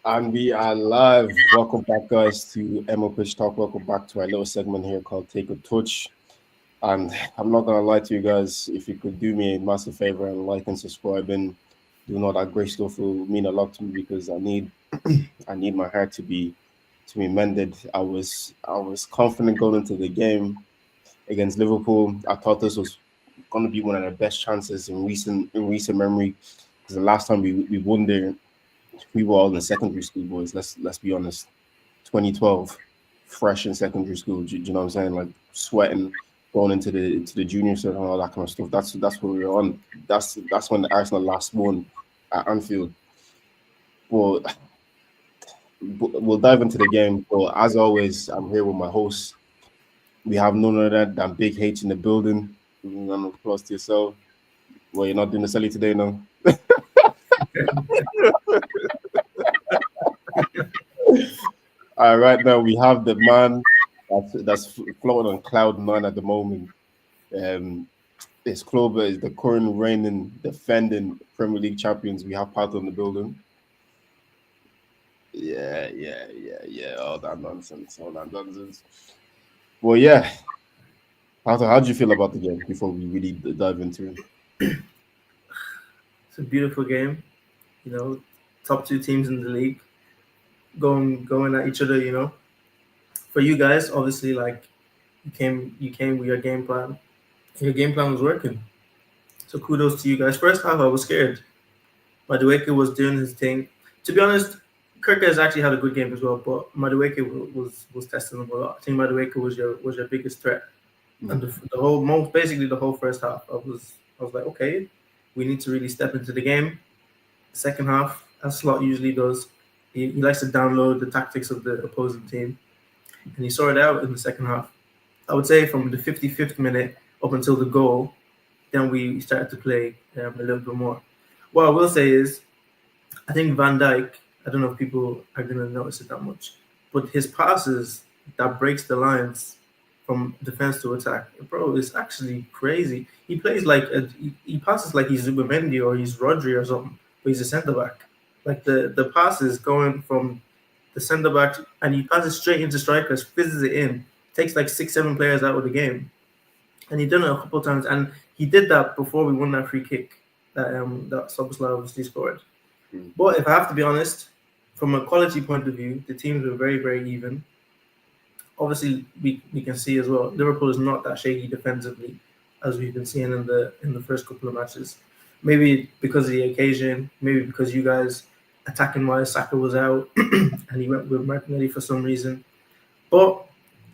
And we are live. Welcome back, guys, to MO Pitch Talk. Welcome back to our little segment here called Take a Touch. And I'm not gonna lie to you guys. If you could do me a massive favor and like and subscribe and doing all that great stuff will mean a lot to me because I need my heart to be mended. I was confident going into the game against Liverpool. I thought this was gonna be one of the best chances in recent memory because the last time we won there we were all in secondary school, boys. Let's be honest. 2012, fresh in secondary school. Do you know what I'm saying? Like sweating, going into the junior cert and all that kind of stuff. That's what we were on. That's when the Arsenal last won at Anfield. But we'll dive into the game. But as always, I'm here with my host. We have none other than Big H in the building. Round of applause to yourself. Well, you're not doing the celly today, no. All right, now we have the man that's floating on cloud nine at the moment. Um, his club is the current reigning, defending Premier League champions. We have Pato in the building. Yeah. All that nonsense, all that nonsense. Well, yeah, Pato, how did you feel about the game before we really dive into it? It's a beautiful game. You know, top two teams in the league going at each other. For you guys, obviously, like you came with your game plan. Your game plan was working. So kudos to you guys. First half, I was scared. Madueke was doing his thing. To be honest, Kirk has actually had a good game as well, but Madueke was testing them a lot. I think Madueke was your biggest threat, and Mhm. the whole most basically the whole first half. I was like, okay, we need to really step into the game. Second half, as Slot usually does, he likes to download the tactics of the opposing team, and he saw it out in the second half. I would say from the 55th minute up until the goal, then we started to play a little bit more. What I will say is, I think Van Dijk, I don't know if people are going to notice it that much, but his passes that breaks the lines from defense to attack, bro, is actually crazy. He plays like he passes like he's Zubimendi or he's Rodri or something, but he's a centre back. Like the passes going from the centre back and he passes straight into strikers, fizzes it in, takes like 6, 7 players out of the game, and he done it a couple of times. And he did that before we won that free kick that Soboslai obviously scored. Mhm. But if I have to be honest, from a quality point of view, the teams were very, very even. Obviously, we can see as well, Liverpool is not that shaky defensively as we've been seeing in the first couple of matches. Maybe because of the occasion, maybe because you guys attacking while Saka was out and he went with Martinelli for some reason. But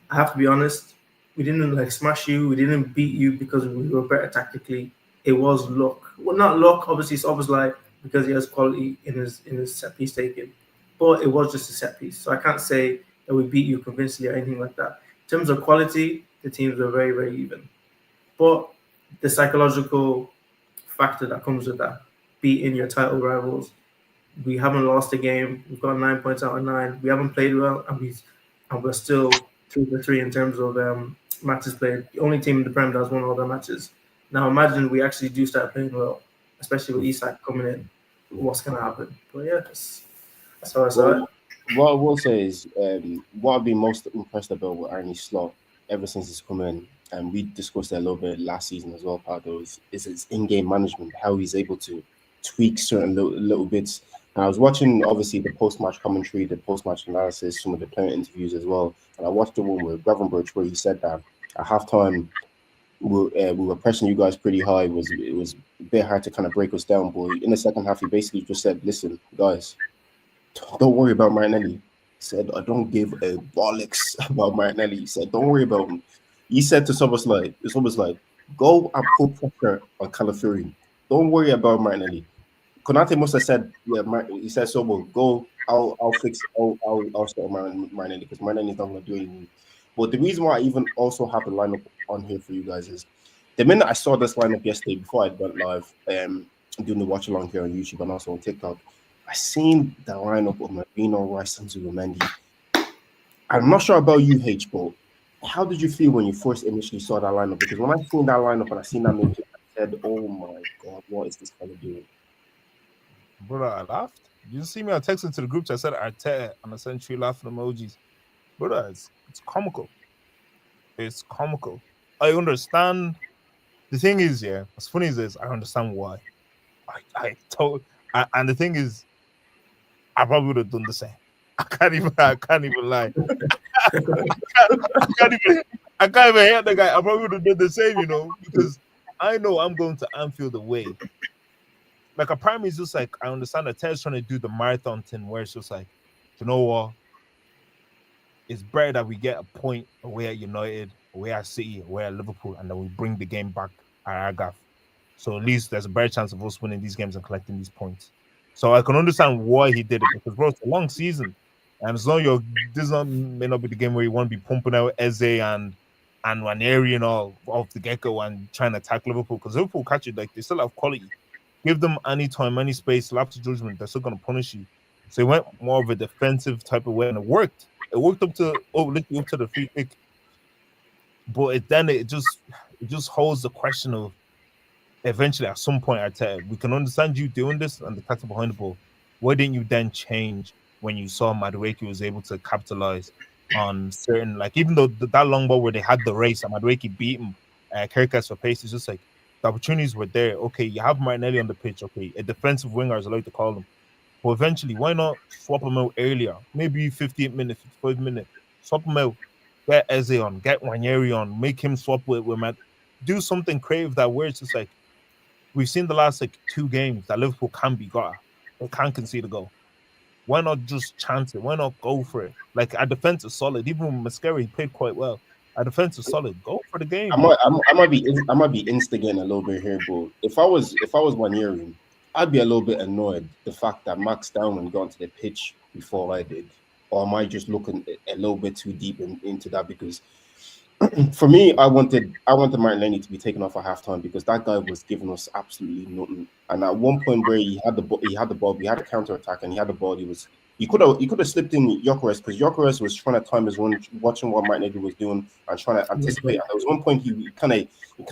I have to be honest, we didn't like smash you, we didn't beat you because we were better tactically. It was luck. Well, not luck, obviously it's obviously like because he has quality in his set piece taking. But it was just a set piece. So I can't say that we beat you convincingly or anything like that. In terms of quality, the teams were very, very even. But the psychological factor that comes with that, beating your title rivals, we haven't lost a game. We've got 9 points out of nine. We haven't played well, and we're still 3 for 3 in terms of matches played. The only team in the Prem that's won all their matches. Now imagine we actually do start playing well, especially with Isak coming in. What's gonna happen? But yeah, that's how I saw it. Well, what I will say is, what I've been most impressed about with Arnie Slot ever since he's come in, and we discussed that a little bit last season as well, Pardo, is his in-game management, how he's able to tweak certain little bits. And I was watching, obviously, the post-match commentary, the post-match analysis, some of the player interviews as well. And I watched the one with Gravenberch where he said that at halftime, we were pressing you guys pretty high. It was a bit hard to kind of break us down. But in the second half, he basically just said, listen, guys, don't worry about Martinelli. He said, I don't give a bollocks about Martinelli. He said, don't worry about him. He said to someone like, it's almost like, go and put pressure on Calafiori. Don't worry about Martinelli. Konate must have said, yeah, he said, so well, go, I'll fix, I'll start Martinelli because Martinelli's not going to do anything. But the reason why I even also have the lineup on here for you guys is the minute I saw this lineup yesterday before I went live, doing the watch along here on YouTube and also on TikTok, I seen the lineup of Marino, Rice, and Zubimendi. I'm not sure about you, H, but how did you feel when you first initially saw that lineup? Because when I seen that lineup and I seen that midfield, I said, "Oh my god, what is this fella doing?" Brother, I laughed. You see me? I texted to the group chat. I said Arteta, and I sent 3 laughing emojis. Brother, it's comical. It's comical. I understand. The thing is, yeah, as funny as this, I understand why. I told, and the thing is, I probably would have done the same. I can't even lie. I can't even, I can't even hate the guy. I probably would have done the same, because I know I'm going to Anfield away. Like a prime is just like I understand that Ted's trying to do the marathon thing where it's just like, you know what? It's better that we get a point away at United, away at City, away at Liverpool, and then we bring the game back at our gaff. So at least there's a better chance of us winning these games and collecting these points. So I can understand why he did it because bro, it's a long season. And as long as this not, may not be the game where you want to be pumping out Eze and Ranieri and all off the get-go and trying to attack Liverpool because Liverpool catch it like they still have quality. Give them any time, any space, lapse of judgment, they're still gonna punish you. So he went more of a defensive type of way and it worked. It worked literally up to the free kick. But it just holds the question of eventually at some point we can understand you doing this and the tactic behind the ball. Why didn't you then change when you saw Madueke was able to capitalize on certain like even though that long ball where they had the race and Madueke beat him Kirkas for pace, it's just like the opportunities were there. Okay, you have Martinelli on the pitch, okay, a defensive winger as I like to call him. But eventually, why not swap him out earlier? Maybe 58 minutes, 55 minutes. Swap him out. Get Eze on, get Wanyeri on, make him swap with Matt. Do something creative that where it's just like we've seen the last like 2 games that Liverpool can be got. They can't concede a goal. Why not just chance it? Why not go for it? Like our defense is solid. Even when Mascara he played quite well. Our defense is solid. Go for the I game. might, I might be instigating a little bit here, but if I was 1 year in, I'd be a little bit annoyed the fact that Max Downman got onto the pitch before I did, or am I just looking a little bit too deep into that? Because for me, I wanted Martinelli to be taken off at halftime because that guy was giving us absolutely nothing. And at one point where he had the ball, we had a counter attack, and he had the ball. He could have slipped in Gyökeres because Gyökeres was trying to time his run, watching what Martinelli was doing and trying to anticipate. And there was one point he kind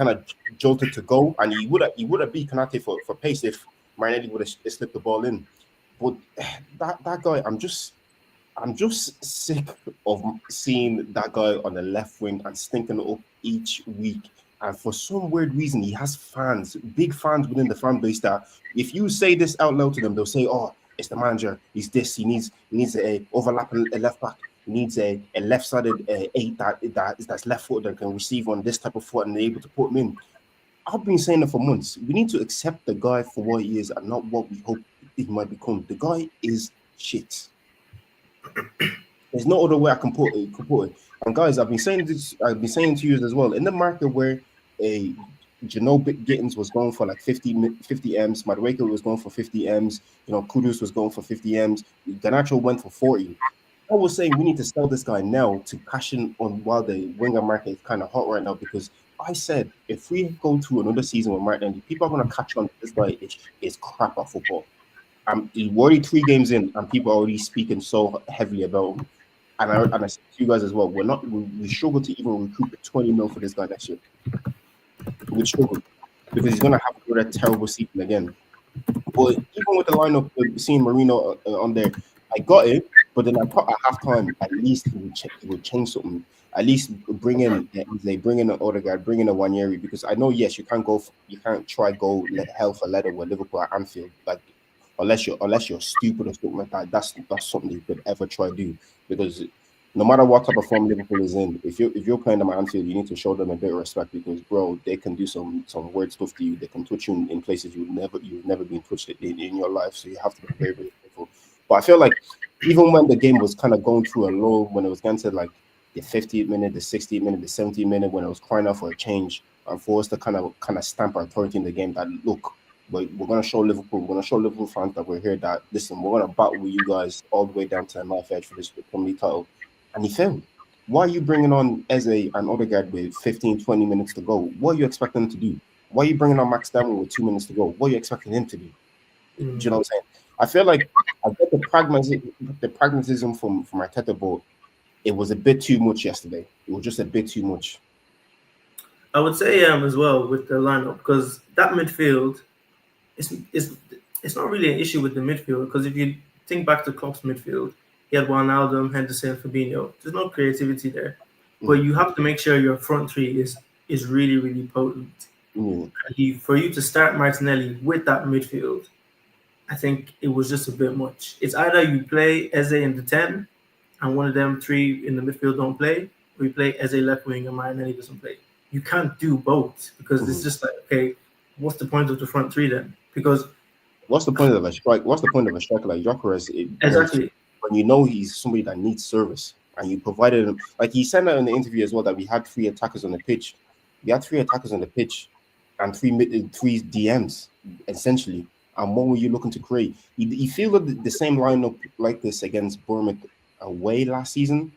of jolted to go, and he would have beat Kanate for pace if Martinelli would have slipped the ball in. But that guy, I'm just sick of seeing that guy on the left wing and stinking it up each week. And for some weird reason, he has fans, big fans within the fan base that if you say this out loud to them, they'll say, "Oh, it's the manager. He's this. He needs a overlapping a left back. He needs a left-sided eight that's left-footed and can receive on this type of foot and they're able to put him in." I've been saying it for months. We need to accept the guy for what he is and not what we hope he might become. The guy is shit. There's no other way I can put it. And guys, I've been saying this. I've been saying to you as well. In the market where a Gittins was going for like 50 M's, Madueke was going for 50 M's, Kudus was going for 50 M's, Ganacho went for 40. I was saying we need to sell this guy now to cash in on while the winger market is kind of hot right now because I said if we go to another season with Martin, people are going to catch on to this guy is crap at football. He's already 3 games in, and people are already speaking so heavily about him. And I said to you guys as well, we struggle to even recruit 20 mil for this guy next year. We struggle because he's gonna have another terrible season again. But even with the lineup, seeing Marino on there, I got it. But then I thought at halftime, at least he would change something. At least bring in an Odegaard, bring in a Wanyeri because I know yes you can't try go hell for leather with Liverpool at Anfield like unless you're stupid or something like that. That's something you could ever try to do because no matter what type of form Liverpool is in, if you're playing them at Anfield, you need to show them a bit of respect because bro, they can do some weird stuff to you. They can touch you in places you've never been touched in your life. So you have to be very very careful. But I feel like even when the game was kind of going through a low, when it was getting to like the 50th minute, the 60th minute, the 70th minute, when it was crying out for a change, and for us to kind of stamp our authority in the game that look, we're gonna show Liverpool, we're gonna show Liverpool fans that we're here. That listen, we're gonna battle with you guys all the way down to the knife edge for this Premier League title, and he failed. Why are you bringing on Eze and Odegaard with 15, 20 minutes to go? What are you expecting them to do? Why are you bringing on Max Damon with 2 minutes to go? What are you expecting him to do? Do you know what I'm saying? I feel like I get the pragmatism from Arteta, but it was a bit too much yesterday. It was just a bit too much. I would say as well with the lineup because that midfield, it's it's not really an issue with the midfield because if you think back to Klopp's midfield, he had Wijnaldum, Henderson, Fabinho. There's no creativity there, but Mm. you have to make sure your front three is really really potent. Mm. For you to start Martinelli with that midfield, I think it was just a bit much. It's either you play Eze in the 10 and one of them three in the midfield don't play, or you play Eze left wing and Martinelli doesn't play. You can't do both because it's Mm. just like, okay, what's the point of the front three then? Because What's the point of a strike? What's the point of a striker like Gyökeres exactly, when you know he's somebody that needs service and you provided him? Like he said that in the interview as well that we had three attackers on the pitch. We had three attackers on the pitch and three DMs essentially. And what were you looking to create? You feel the same lineup like this against Bournemouth away last season,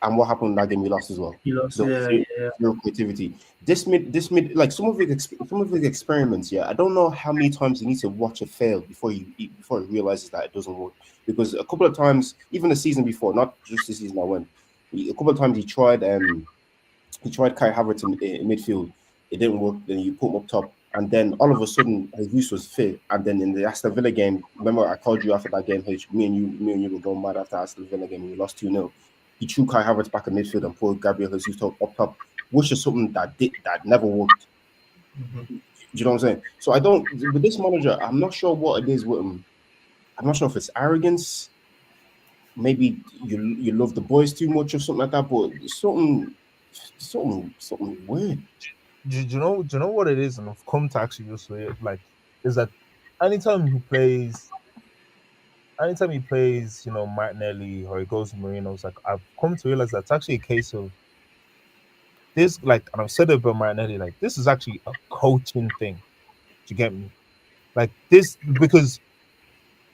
and what happened in that game we lost as well. he lost. There was Yeah, zero, yeah. zero creativity. This mid, like some of his experiments. Yeah, I don't know how many times he needs to watch it fail before he realizes that it doesn't work. Because a couple of times, even the season before, not just the season I went, a couple of times he tried Kai Havertz in midfield. It didn't work. Then you put him up top, and then all of a sudden, Jesus was fit. And then in the Aston Villa game, remember I called you after that game. Me and you were going mad after Aston Villa game. We lost 2-0. He threw Kai Havertz back in midfield and put Gabriel Jesus up top, which is something that never worked. Mhm. Do you know what I'm saying? So I don't with this manager. I'm not sure what it is with him. I'm not sure if it's arrogance. Maybe you love the boys too much or something like that. But something weird. Do you know what it is? And I've come to actually just say it, like, is that anytime he plays, Martinelli or he goes to Marino's, like, I've come to realize that's actually a case of this, like, and I've said it about Martinelli, like, this is actually a coaching thing. Do you get me? Like, this, because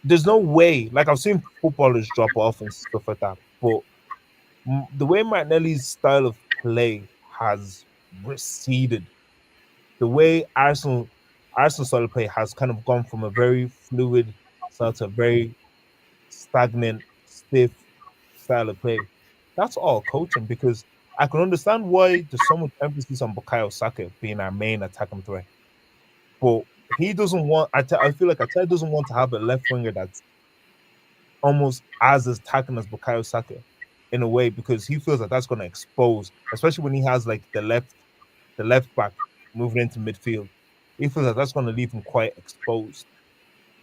there's no way, like, I've seen footballers drop off and stuff like that, but the way Martinelli's style of play has receded, the way Arsenal style of play has kind of gone from a very fluid style to a very stagnant, stiff style of play. That's all coaching, because I can understand why there's so much emphasis on Bukayo Saka being our main attacking threat, but he doesn't want. I feel like Arteta doesn't want to have a left winger that's almost as attacking as Bukayo Saka in a way, because he feels that that's going to expose, especially when he has like the left back moving into midfield. He feels that that's going to leave him quite exposed.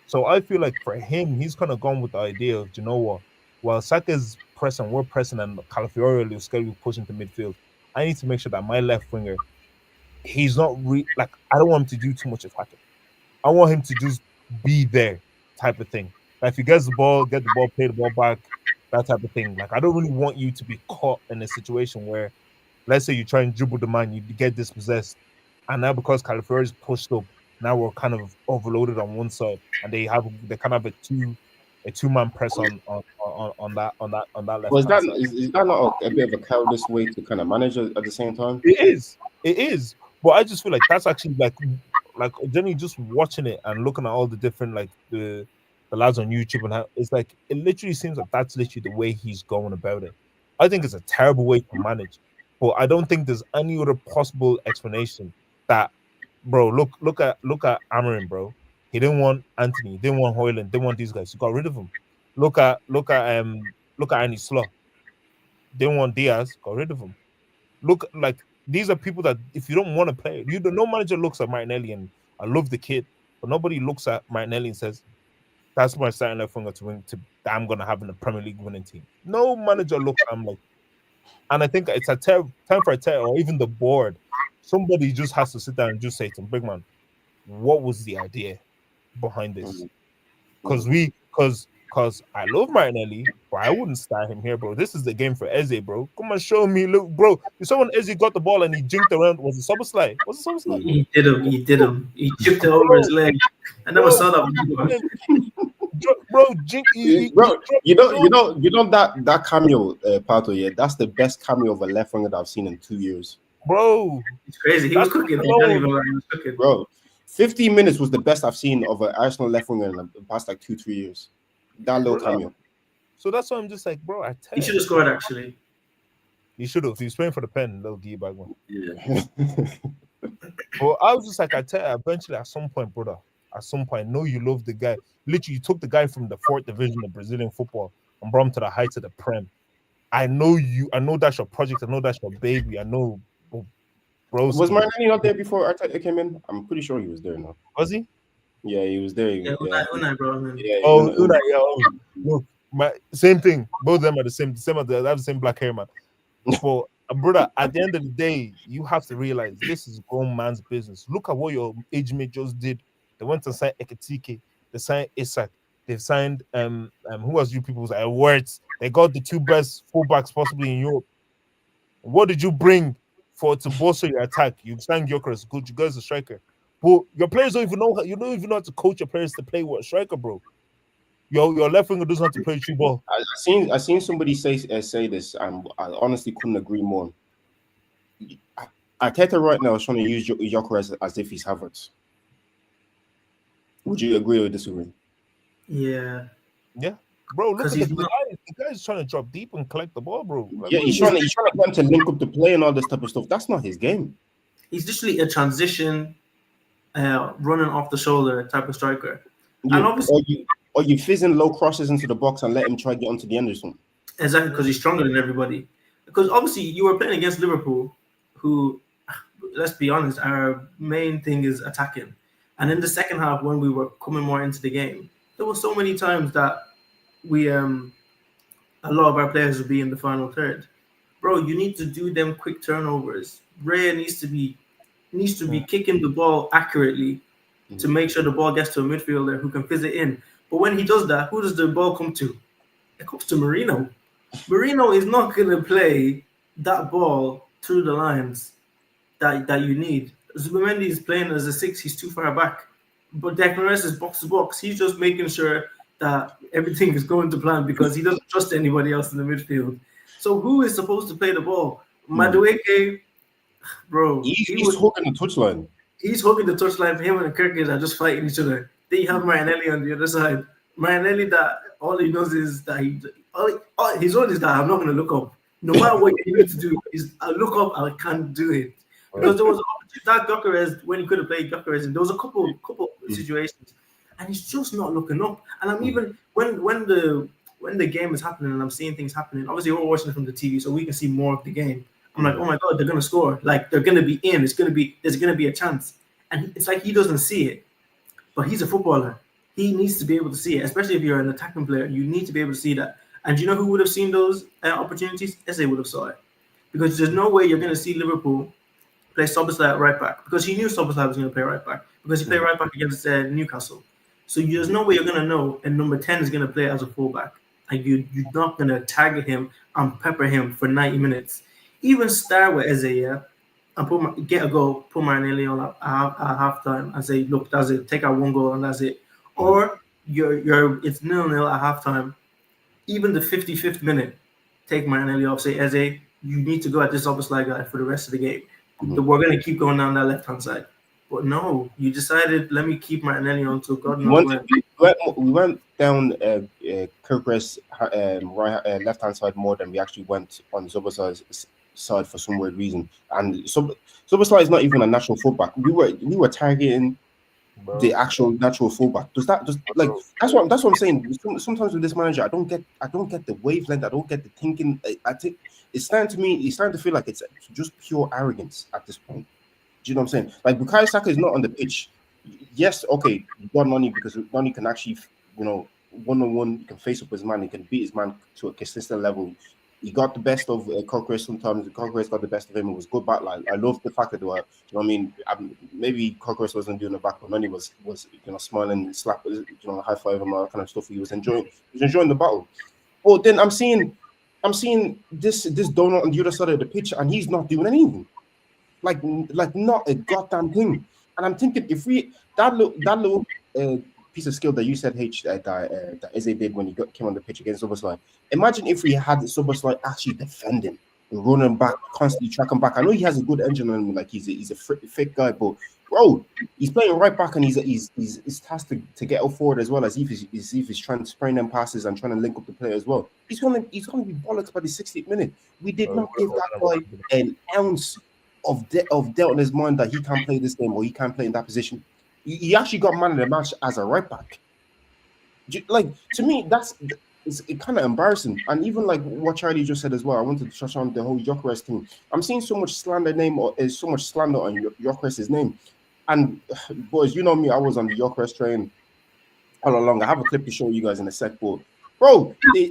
So I feel like for him, he's kind of gone with the idea of, you know what, while Saka's pressing, we're pressing, and Calafiori will schedule pushing to midfield, I need to make sure that my left winger, he's not like, I don't want him to do too much attacking. I want him to just be there, type of thing. Like if he gets the ball, get the ball, play the ball back, that type of thing. Like I don't really want you to be caught in a situation where, let's say you try and dribble the man, you get dispossessed, and now because Calafiori is pushed up, now we're kind of overloaded on one side, and they kind of have a two-man press on that Well, left hand side. is that not a bit of a cowardice way to kind of manage it at the same time? It is. It is. But I just feel like that's actually like generally just watching it and looking at all the different like the lads on YouTube, and how it's like it literally seems like that's literally the way he's going about it. I think it's a terrible way to manage, but I don't think there's any other possible explanation. That, bro, look at Amarin, bro. He didn't want Anthony, he didn't want Hoyland, didn't want these guys. He got rid of them. Look at Annie Slot. Didn't want Diaz, got rid of him. Look, like these are people that if you don't want to play, no manager looks at Martinelli and I love the kid, but nobody looks at Martinelli and says that's my starting left winger to win that I'm gonna have in the Premier League winning team. No manager looks at him like, and I think it's a time for a tell, or even the board. Somebody just has to sit down and just say to him, big man, what was the idea behind this? Mm. Because because I love Martinelli, but I wouldn't start him here, bro. This is the game for Eze, bro. Come on, show me, look, bro. You saw when Eze got the ball and he jinked around. Was it Soboslai? Was it Soboslai? Mm. He did him. He did him. He chipped it over Bro, his leg. I never bro, saw that before. bro, jink, Bro, dropped you the know, you ball. know, you know that cameo, Pato. Yeah, that's the best cameo of a left winger that I've seen in 2 years, Bro, It's crazy. He was that's cooking. I can't alone. even lie. He was cooking. bro. 15 minutes was the best I've seen of an Arsenal left winger in the past like 2-3 years. That little Bro. cameo. So that's why I'm just like, bro, I tell He should have scored actually. he should have. He was playing for the pen, little D bag one. Yeah. But I was just like, I tell you, eventually at some point, brother, at some point. I know you love the guy. Literally, you took the guy from the 4th division of Brazilian football and brought him to the heights of the Prem. I know you. I know that's your project. I know that's your baby. I know, Was broski. Martinelli not there before Arteta came in? I'm pretty sure he was there now. Was he? Yeah, he was there. Yeah, Unai brought him in. Yeah, Oh, Unai, yeah. Oh, look, same thing. Both of them are the same. They have the same black hair, man. But brother, at the end of the day, you have to realize this is grown man's business. Look at what your age mate just did. They went and signed Ekitike. They signed Isak. They've signed who else? You people like Words. They got the 2 best fullbacks possibly in Europe. What did you bring to bolster your attack? You signed Gyökeres. Good, you guys a striker. But your players don't even know how. You don't even know how to coach your players to play with a striker, bro. Your left winger doesn't have to play true ball. I seen somebody say this, and I honestly couldn't agree more. Arteta right now is trying to use Gyökeres as if he's Havertz. Would you agree or disagree? Yeah. Yeah, bro. Look at the not... guy. The guy's trying to drop deep and collect the ball, bro. Yeah, he's trying to get him to link up the play and all this type of stuff. That's not his game. He's literally a transition, running off the shoulder type of striker. Yeah, and obviously, or you fizzing low crosses into the box and let him try to get onto the end or something. Exactly, because he's stronger than everybody. Because obviously you were playing against Liverpool, who, let's be honest, our main thing is attacking. And in the second half, when we were coming more into the game, there were so many times that we a lot of our players would be in the final third. Bro, you need to do them quick turnovers. Raya needs to be kicking the ball accurately to make sure the ball gets to a midfielder who can fizz it in. But when he does that, who does the ball come to? It comes to Marino. Marino is not going to play that ball through the lines that you need. Zubimendi is playing as a 6. He's too far back. But Declan Rice is box to box. He's just making sure that everything is going to plan because he doesn't trust anybody else in the midfield. So who is supposed to play the ball? Madueke, bro. He's hooking the touchline. He's hooking the touchline. Him and Kirkis are just fighting each other. Then you have Martinelli on the other side. Martinelli, that all he knows is that his own is that I'm not going to look up. No matter what you need to do, is I look up, I can't do it. Because there was that Gyökeres when he could have played Gyökeres, and there was a couple situations, and he's just not looking up. And I'm even when the game is happening and I'm seeing things happening. Obviously, we're watching it from the TV, so we can see more of the game. I'm like, oh my god, they're gonna score! Like they're gonna be in. There's gonna be a chance, and it's like he doesn't see it. But he's a footballer. He needs to be able to see it, especially if you're an attacking player. You need to be able to see that. And you know who would have seen those opportunities? Eze would have saw it, because there's no way you're gonna see Liverpool play Szoboszlai at right back, because he knew Szoboszlai was going to play right back, because he played right back against Newcastle. So there's no way you're going to know, and number 10 is going to play as a fullback, and you're not going to tag him and pepper him for 90 minutes. Even start with Eze, yeah, and get a goal, put Martinelli on at halftime, and say, look, that's it. Take out one goal and that's it. Or it's 0-0 at halftime. Even the 55th minute, take Martinelli off. Say, Eze, you need to go at this Szoboszlai guy for the rest of the game. We're going to keep going down that left-hand side. But no, you decided, let me keep Martinelli on to God knows when. We went down Gyökeres left-hand side more than we actually went on Szoboszlai's side for some weird reason. And Szoboszlai is not even a natural fullback. We were targeting the actual natural fullback. That's what I'm saying. Sometimes with this manager, I don't get the wavelength. I don't get the thinking. I think it's starting to feel like it's just pure arrogance at this point. Do you know what I'm saying? Like Bukayo Saka is not on the pitch. Yes, okay, you got Nani because Nani can actually, one-on-one, he can face up his man, he can beat his man to a consistent level. He got the best of Gyökeres sometimes. Gyökeres got the best of him. It was good back line. I love the fact that they were, maybe Gyökeres wasn't doing the back, but Nani was smiling, slap, high five him, all that kind of stuff. He was enjoying the battle. But then I'm seeing this donut on the other side of the pitch, and he's not doing anything. Like not a goddamn thing. And I'm thinking, if that little piece of skill that you said, that Eze did when he came on the pitch against Szoboszlai. Imagine if we had Szoboszlai actually defending, running back, constantly tracking back. I know he has a good engine on him, like he's a fit guy, but bro, he's playing right back and he's tasked to get up forward as well, as if he's trying to spray them passes and trying to link up the player as well. He's gonna be bollocks by the 60th minute. We did not give that guy an ounce of doubt in his mind that he can't play this game or he can't play in that position. He actually got man of the match as a right back. Like, to me, it's kind of embarrassing. And even like what Charlie just said as well, I wanted to touch on the whole Gyökeres thing. I'm seeing so much so much slander on Gyökeres' name. And boys, you know me, I was on the Gyökeres train all along. I have a clip to show you guys in a sec, but bro, they're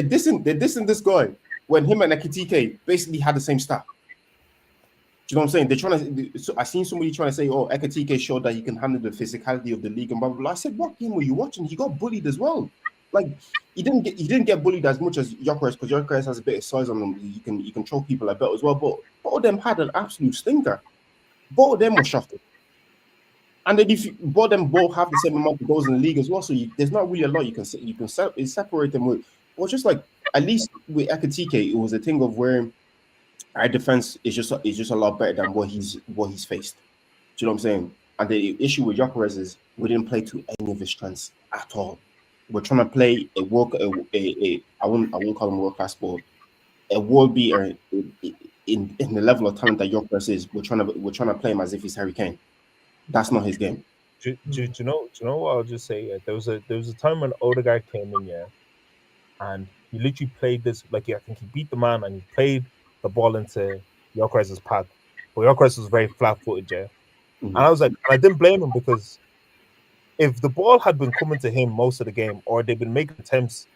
dissing this guy when him and Ekitike basically had the same stat. Do you know what I'm saying? They're trying to. So I seen somebody trying to say, "Oh, Ekitike showed that he can handle the physicality of the league and blah blah blah." I said, "What game were you watching? He got bullied as well. Like he didn't get bullied as much as Gyökeres because Gyökeres has a bit of size on him. He can choke people a bit as well. But both of them had an absolute stinker. Both of them were shafted. And then if both of them both have the same amount of goals in the league as well, so there's not really a lot you can separate them with. But just like at least with Ekitike, it was a thing of where our defense is just a lot better than what he's faced. Do you know what I'm saying? And the issue with Gyökeres is we didn't play to any of his strengths at all. We're trying to play I won't call him world class, but a world beater in the level of talent that Gyökeres is. We're trying to play him as if he's Harry Kane. That's not his game. Do you know what I'll just say? There was a time when Odegaard came in, yeah, and he literally played this like, yeah, I think he beat the man and he played the ball into Gyökeres' path. But Gyökeres was very flat-footed, yeah. And I was like, and I didn't blame him because if the ball had been coming to him most of the game, or they'd been making attempts,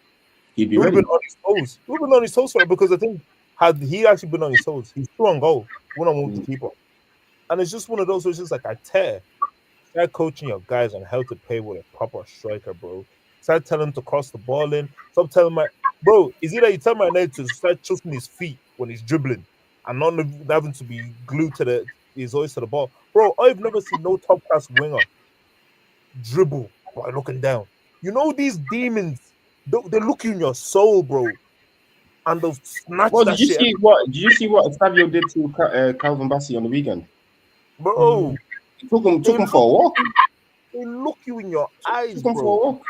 He'd be he would have ready. been on his toes. He would have been on his toes for it because I think had he actually been on his toes, he's through on goal, one-on-one with the keeper. And it's just one of those where it's just like, I tear. Start coaching your guys on how to play with a proper striker, bro. Start telling him to cross the ball in. Stop telling my bro. Is it that you tell my name to start trusting his feet when he's dribbling and not having to be glued to his eyes to the ball, bro? I've never seen no top class winger dribble by looking down. You know these demons, they look in your soul, bro, and they'll snatch Well, that shit, did you see what Savio did to Calvin Bassey on the weekend? bro. He took him They for a walk. They look you in your eyes, Took him for bro. a walk.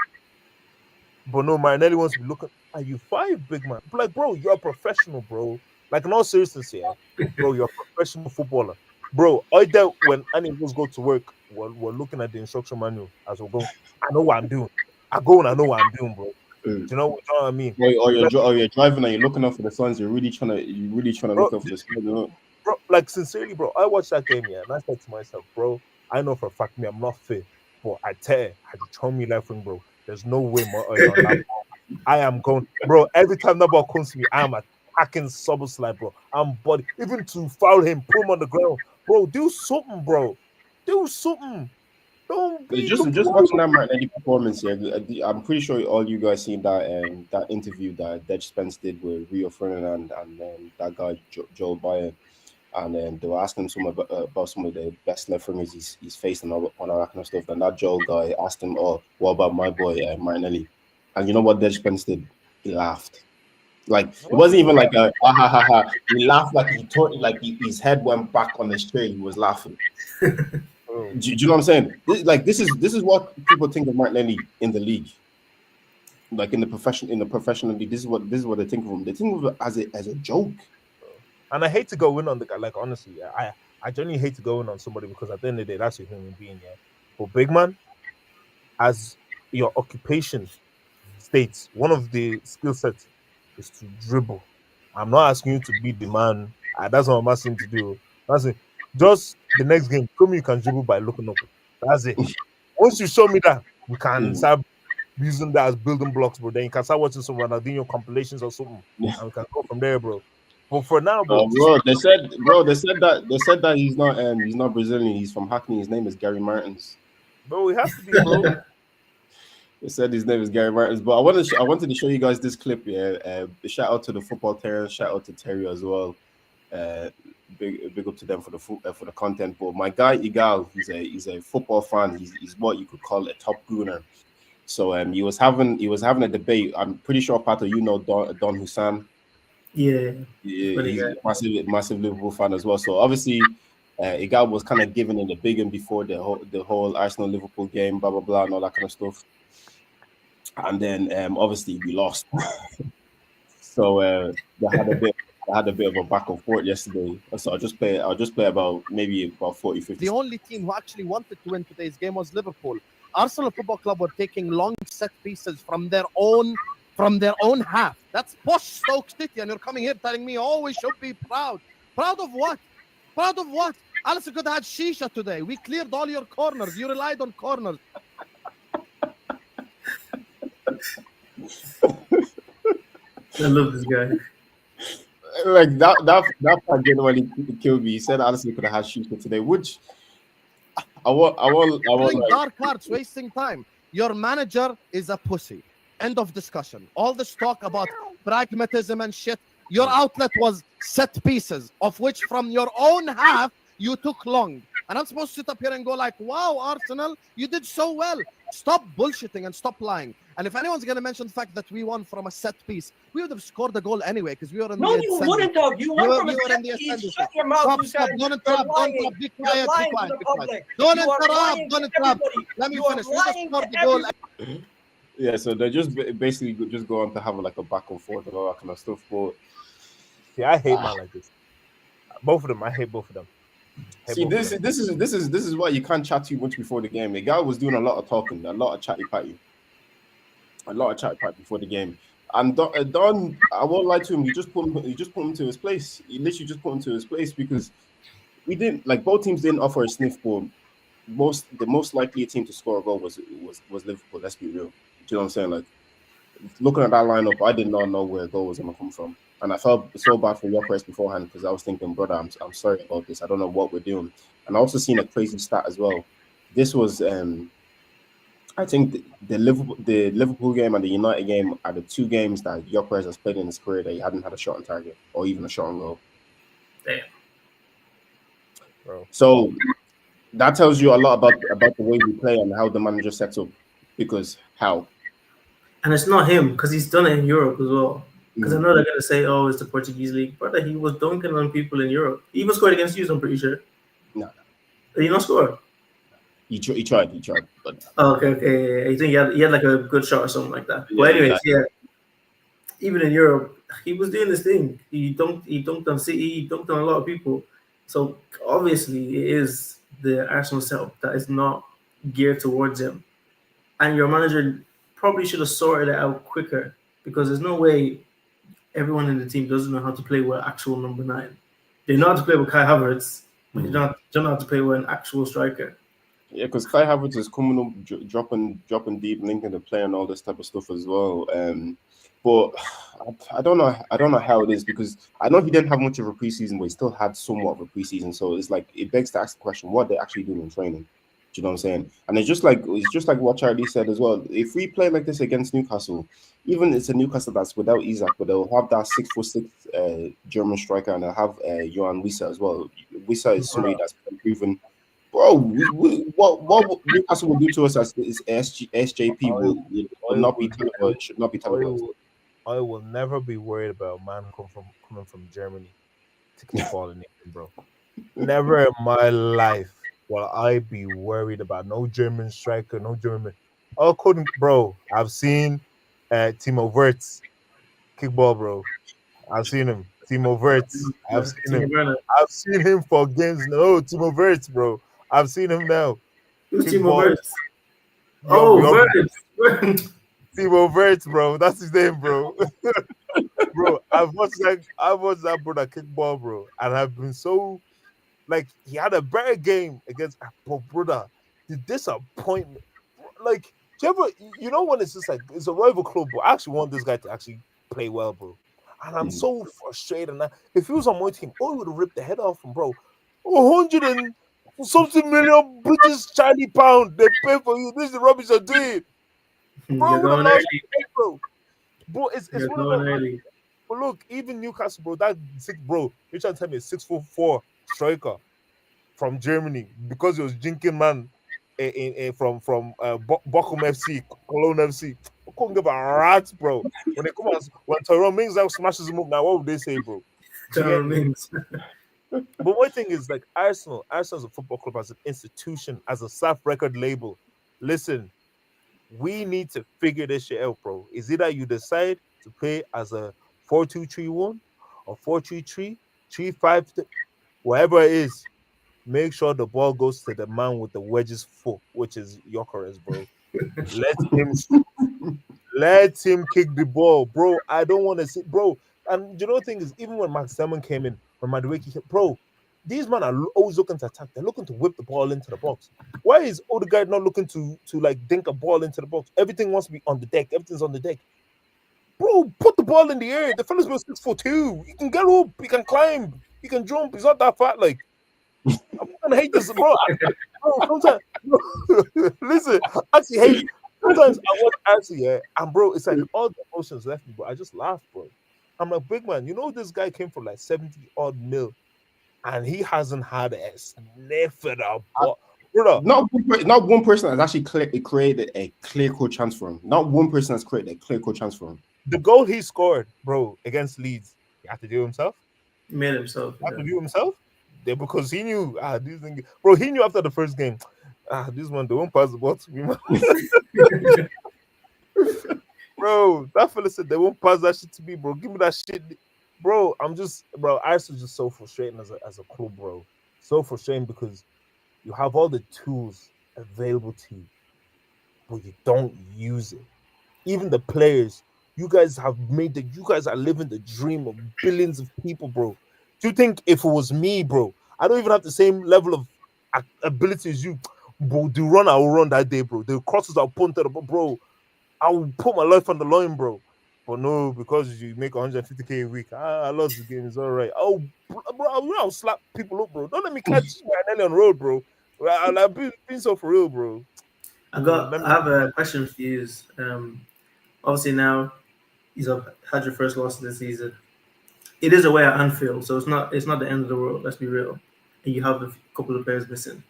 But no, Marinelli wants to be looking. Are you five, big man? But like, bro, you're a professional, bro. Like, in all seriousness, yeah, bro, you're a professional footballer, bro. I doubt when any of us go to work, we're looking at the instruction manual as we're going. I know what I'm doing. I go and I know what I'm doing, bro. Do you know what I mean? Or you're driving and you're looking up for the suns. You're really trying to Bro, look up for the sun. You know? bro, like sincerely, bro, I watched that game, yeah, and I said to myself, bro, I know for a fact me, I'm not fit, but I tell you, had you thrown me left wing, bro, there's no way my eyes on that. I am going, bro. Every time that ball comes to me, I am attacking Soboslai, bro. I'm body, even to foul him, put him on the ground, bro. Do something, bro. Do something. Don't be Just look. watching that Martinelli performance, yeah, I'm pretty sure all you guys seen that interview that Dej Spence did with Rio Ferdinand and that guy Joel Bayer, and then they were asking him about some of the best left wingers he's faced and all that kind of stuff. And that Joel guy asked him, "Oh, what about my boy Martinelli?" And you know what Dej Spence did? He laughed. Like it wasn't even like a ha ha ha ha. He laughed like his head went back on his chair. He was laughing. Do you know what I'm saying? This is what people think of Martinelli in the league, like in the professional league. This is what they think of him. They think of it as a joke. And I hate to go in on the guy. Like honestly, I genuinely hate to go in on somebody because at the end of the day, that's a human being. Yeah, but big man, as your occupation states, one of the skill sets is to dribble. I'm not asking you to be the man. That's what I'm asking you to do. That's it. Just the next game, show me you can dribble by looking up. That's it. Once you show me that, we can start using that as building blocks, bro. Then you can start watching some Ronaldinho compilations or something, and we can go from there, bro. But for now, bro, Bro, they said that he's not Brazilian. He's from Hackney. His name is Gary Martins. bro, we have to be, bro. They said his name is Gary Martins. But I wanted to show you guys this clip. Yeah, shout out to the football Terror. Shout out to Terry as well. Big up to them for the content. But my guy Igal, he's a football fan. He's what you could call a top gooner. So he was having a debate. I'm pretty sure Pato, you know Don Hussein. Yeah, He's a massive Liverpool fan as well. So obviously, Igal was kind of giving it a big one before the whole Arsenal Liverpool game, blah blah blah, and all that kind of stuff. And then obviously we lost. So they had a bit of I had a bit of a back and forth yesterday. So I'll just play about maybe about 40, 50. The only team who actually wanted to win today's game was Liverpool. Arsenal Football Club were taking long set pieces from their own half. That's posh Stoke City, and you're coming here telling me, oh, we should be proud. Proud of what? Proud of what? Alisson could have had shisha today. We cleared all your corners. You relied on corners. I love this guy. Like that part genuinely killed me. He said Alisson could have had shoes for today, which I want Playing like, dark cards, wasting time. Your manager is a pussy. End of discussion. All this talk about pragmatism and shit. Your outlet was set pieces, of which from your own half you took long. And I'm supposed to sit up here and go like, wow, Arsenal, you did so well. Stop bullshitting and stop lying. And if anyone's going to mention the fact that we won from a set piece, we would have scored a goal anyway because we were in No, the you ascendancy. wouldn't have. You won from a were set in the piece. ascendancy. Shut your mouth, you Stop, guys. don't You're interrupt, don't lying. interrupt, be You're quiet, be lying quiet, to be the quiet. public. Don't You are interrupt, lying don't to interrupt. everybody. Let me You are finish. We just lying scored to the goal. everybody. yeah. So they just basically just go on to have like a back and forth and all that kind of stuff. But See, I hate man like this. Both of them, I hate both of them. see, this is why you can't chat too much before the game. The guy was doing a lot of talking, a lot of chatty patty before the game. And Don, I won't lie to him. You just put him to his place. You literally just put him to his place because we didn't like both teams didn't offer a sniff. But the most likely team to score a goal was Liverpool. Let's be real. Do you know what I'm saying? Like looking at that lineup, I did not know where a goal was gonna come from, and I felt so bad for Gyökeres beforehand because I was thinking, brother, I'm sorry about this. I don't know what we're doing. And I also seen a crazy stat as well. This was I think the Liverpool game and the United game are the two games that Gyökeres has played in his career that he hadn't had a shot on target or even a shot on goal. Damn. Bro. So that tells you a lot about the way we play and how the manager sets up. Because how? And it's not him because he's done it in Europe as well. Because I know they're gonna say, "Oh, it's the Portuguese league," brother. He was dunking on people in Europe. He even scored against you. I'm pretty sure. No. Did he not score? He tried, but Oh, okay. I think he had like a good shot or something like that. Yeah, But anyways, yeah. Even in Europe, he was doing this thing. He dunked on City. He dunked on a lot of people. So obviously, it is the Arsenal setup that is not geared towards him. And your manager probably should have sorted it out quicker because there's no way everyone in the team doesn't know how to play with actual number 9. They know how to play with Kai Havertz, but they don't know how to play with an actual striker. yeah, because Kai Havertz is coming up, dropping deep, linking the play and all this type of stuff as well. But I don't know how it is because I know he didn't have much of a preseason, but he still had somewhat of a preseason. So it's like it begs to ask the question: what they actually doing in training? Do you know what I'm saying? And it's just like what Charlie said as well. If we play like this against Newcastle, even it's a Newcastle that's without Isak, but they'll have that 6'6" German striker, and they'll have Johan Wissa as well. Wissa is somebody that's proven. Bro, what Newcastle will do to us as is SJP will not be should not be televised. I will never be worried about a man coming from Germany to kick the ball in England, bro. Never in my life will I be worried about no German striker, no German. I couldn't, bro. I've seen Timo Wertz kick ball, bro. I've seen him. Timo Wertz. I've seen him. I've seen him for games. No, Timo Wertz, bro. I've seen him now. Who's Kick Timo ball. Wertz? Yo, Wertz. Timo Wertz, bro. That's his name, bro. Bro, I've watched that brother kick ball, bro, and I've been so like he had a better game against brother. The disappointment, like do you ever, you know when it's just like it's a rival club, but I actually want this guy to actually play well, bro. And I'm so frustrated. And if he was on my team, I would have ripped the head off him, bro. 100 and something million British Chinese pound they pay for you. This is the rubbish you're doing. Bro, You're going early. Bro, it's You're one of going them. early. But look, even Newcastle, bro, that sick, bro. You're trying to tell me a 6'4" striker from Germany because he was jinking man from Bochum FC, Cologne FC. I couldn't give a rat, bro. When they come out, when Tyrone Mings out smashes him up, now what would they say, bro? Tyrone Mings. But one thing is like Arsenal as a football club, as an institution, as a self-record label. Listen, we need to figure this shit out, bro. Is it that you decide to play as a 4-2-3-1, a 4-3-3, 3-5, whatever it is, make sure the ball goes to the man with the wedges foot, which is Yokeres, bro. Let him let him kick the ball, bro. I don't want to see, bro. And you know the thing is, even when Max Salmon came in, when Madueke, bro, these men are always looking to attack. They're looking to whip the ball into the box. Why is Odegaard not looking to like dink a ball into the box? Everything wants to be on the deck. Everything's on the deck. Bro, put the ball in the air. The fella's about 6'2". He can get up. He can climb. He can jump. He's not that fat. Like, I'm gonna hate this, bro. Bro, sometimes, listen, I actually hate. Sometimes I watch Arsenal, yeah, and bro, it's like all the emotions left me, but I just laugh, bro. I'm like, big man, you know this guy came for like 70 odd mil, and he hasn't had a sniff at a ball, brother. Not one person has actually created a clear cut chance for him. Not one person has created a clear cut chance for him. The goal he scored, bro, against Leeds, he had to do himself. He made himself. He had to do himself. Yeah, because he knew, these things, bro. He knew after the first game, this one they won't pass the ball to me, man. Bro, that fella said they won't pass that shit to me, bro. Give me that shit, bro. Bro. Arsenal's just so frustrating as a club, bro. So frustrating because you have all the tools available to you, but you don't use it. Even the players, you guys have made that. You guys are living the dream of billions of people, bro. Do you think if it was me, bro, I don't even have the same level of ability as you, bro? The run I will run that day, bro. The crosses I'll punt to the bro. I will put my life on the line, bro. But no, because you make 150k a week, I lost the game. It's all right. Oh, bro, I'll slap people up, bro. Don't let me catch you on the road, bro. I've been so for real, bro. I have a question for you. Obviously now you've had your first loss of the season. It is away at Anfield, so it's not the end of the world. Let's be real. And you have a couple of players missing.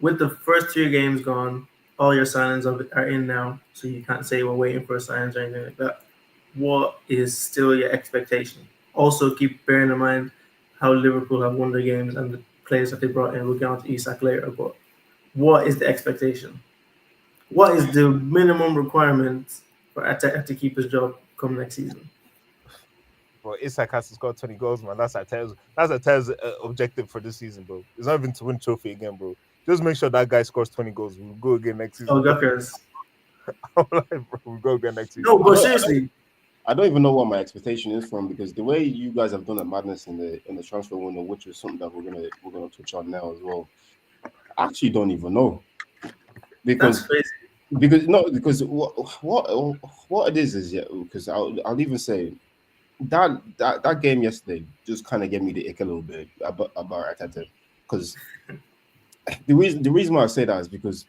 With the first 3 games gone, all your signings are in now, so you can't say we're waiting for signings or anything like that. What is still your expectation? Also, keep bearing in mind how Liverpool have won their games and the players that they brought in. We'll get on to Isak later, but what is the expectation? What is the minimum requirement for Arteta to keep his job come next season? Bro, Isak has to score 20 goals, man. That's Arteta's objective for this season, bro. It's not even to win trophy again, bro. Just make sure that guy scores 20 goals. We'll go again next season. Oh, Guckers. I'm like, bro, we'll go again next season. No, but seriously. I don't even know what my expectation is from, because the way you guys have done a madness in the transfer window, which is something that we're gonna touch on now as well. I actually don't even know. That's crazy. Because what it is because I'll even say that game yesterday just kind of gave me the ick a little bit about Arteta, because the reason why I say that is because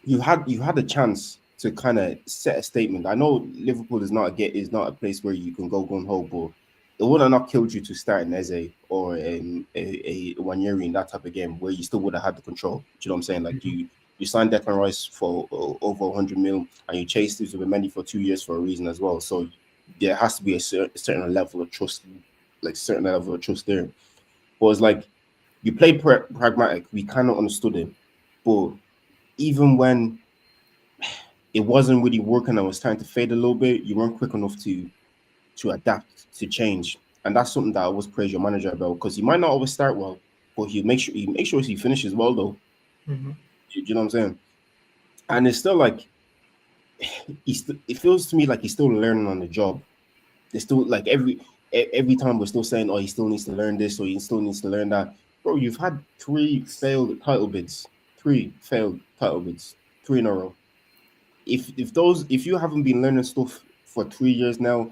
you had a chance to kind of set a statement. I know Liverpool is not a place where you can go gung ho, but it would have not killed you to start an Eze or a Wanyeri in that type of game where you still would have had the control. Do you know what I'm saying? Like you signed Declan Rice for over 100 mil, and you chased it with Mendy for 2 years for a reason as well. So there has to be a certain level of trust, there. But it's like you played pragmatic. We kind of understood it, but even when it wasn't really working and was starting to fade a little bit, you weren't quick enough to adapt, to change. And that's something that I always praise your manager about, because he might not always start well, but he make sure he finishes well though. Mm-hmm. You know what I'm saying? And it's still like it feels to me like he's still learning on the job. It's still like every time we're still saying, oh, he still needs to learn this or he still needs to learn that. Bro, you've had 3 failed title bids. 3 failed title bids. 3 in a row. If you haven't been learning stuff for 3 years now,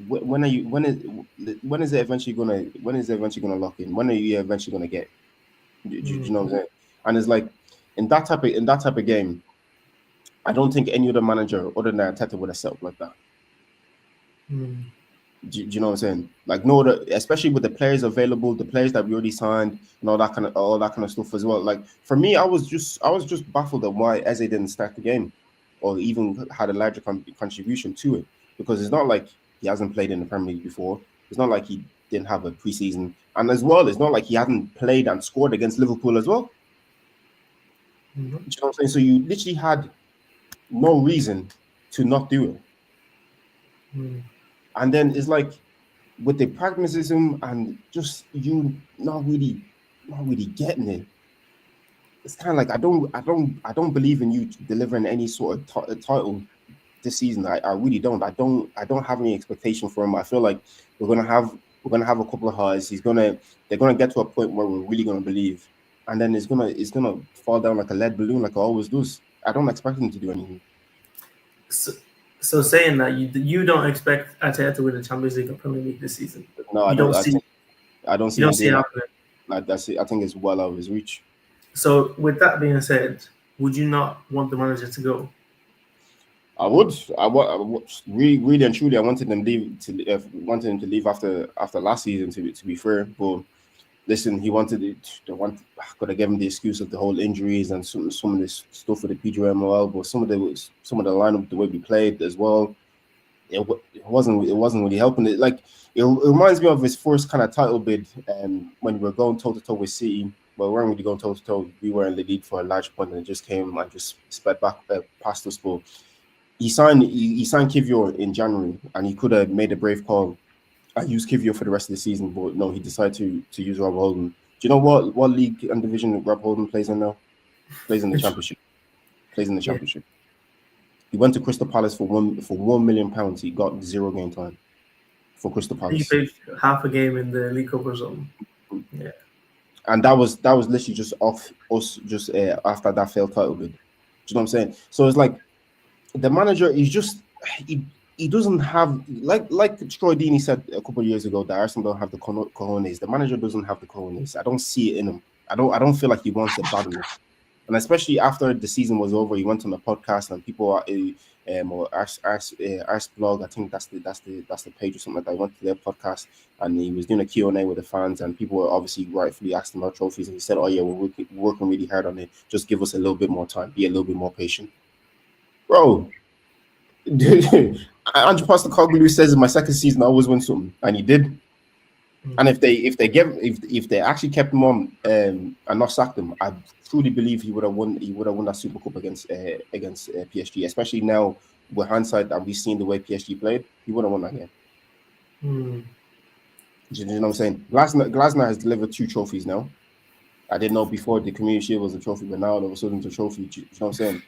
when is it eventually gonna lock in? When are you eventually gonna get? Do you know what I'm saying? And it's like in that type of game, I don't think any other manager other than Arteta would have set up like that. Do you know what I'm saying? Like no other, especially with the players available, the players that we already signed, and all that kind of stuff as well. Like for me, I was just baffled at why Eze didn't start the game, or even had a larger contribution to it, because it's not like he hasn't played in the Premier League before. It's not like he didn't have a preseason, and as well, it's not like he hadn't played and scored against Liverpool as well. Do you know what I'm saying? So you literally had no reason to not do it. And then it's like with the pragmatism and just you not really getting it. It's kind of like I don't believe in you delivering any sort of title this season. I really don't. I don't have any expectation for him. I feel like we're gonna have we're gonna have a couple of highs. They're gonna get to a point where we're really gonna believe, and then it's gonna fall down like a lead balloon, like it always does. I don't expect him to do anything. So, so saying that you don't expect Arteta to win the Champions League or Premier League this season. No, I You don't. don't see I don't you see don't him see it doing that. happening. Like that's it. I think it's well out of his reach. So with that being said, would you not want the manager to go? I would. I would really, really and truly. I wanted them leave to wanted him to leave after last season. To be fair, but listen, he wanted it. They want. Could I give him the excuse of the whole injuries and some of this stuff with the PGMOL, but some of the lineup, the way we played as well, it wasn't really helping. It reminds me of his first kind of title bid, when we were going toe to toe with City. Well, we weren't really going toe to toe. We were in the lead for a large point, and it just came and just sped back past us. But he signed Kivior in January, and he could have made a brave call and use Kivior for the rest of the season. But no, he decided to use Rob Holden. Do you know what league and division Rob Holden plays in now? Plays in the Championship. Plays in the Yeah. Championship. He went to Crystal Palace for £1 million. He got 0 game time for Crystal He Palace, played half a game in the League Cup or something. Yeah. and that was literally just off us just after that failed title bid. Do you know what I'm saying? So it's like the manager is just he doesn't have like Troy Deeney said a couple of years ago that Arsenal don't have the cojones. The manager doesn't have the cojones. I don't see it in him. I don't feel like he wants it bad enough. And especially after the season was over, he went on a podcast and people are or Ars blog. I think that's the page or something like that. He went to their podcast and he was doing a Q&A with the fans, and people were obviously rightfully asking about trophies, and he said, "Oh yeah, we're working really hard on it. Just give us a little bit more time. Be a little bit more patient, bro." Andrew Postecoglou says in my second season I always win something, and he did. And if they actually kept him on and not sacked him, I truly believe he would have won. He would have won that Super Cup against PSG. Especially now with hindsight and we've seen the way PSG played, he would have won that game. Hmm. Do you know what I'm saying? Glasner has delivered 2 trophies now. I didn't know before the Community Shield was a trophy, but now all of a sudden it's a trophy. Do you know what I'm saying?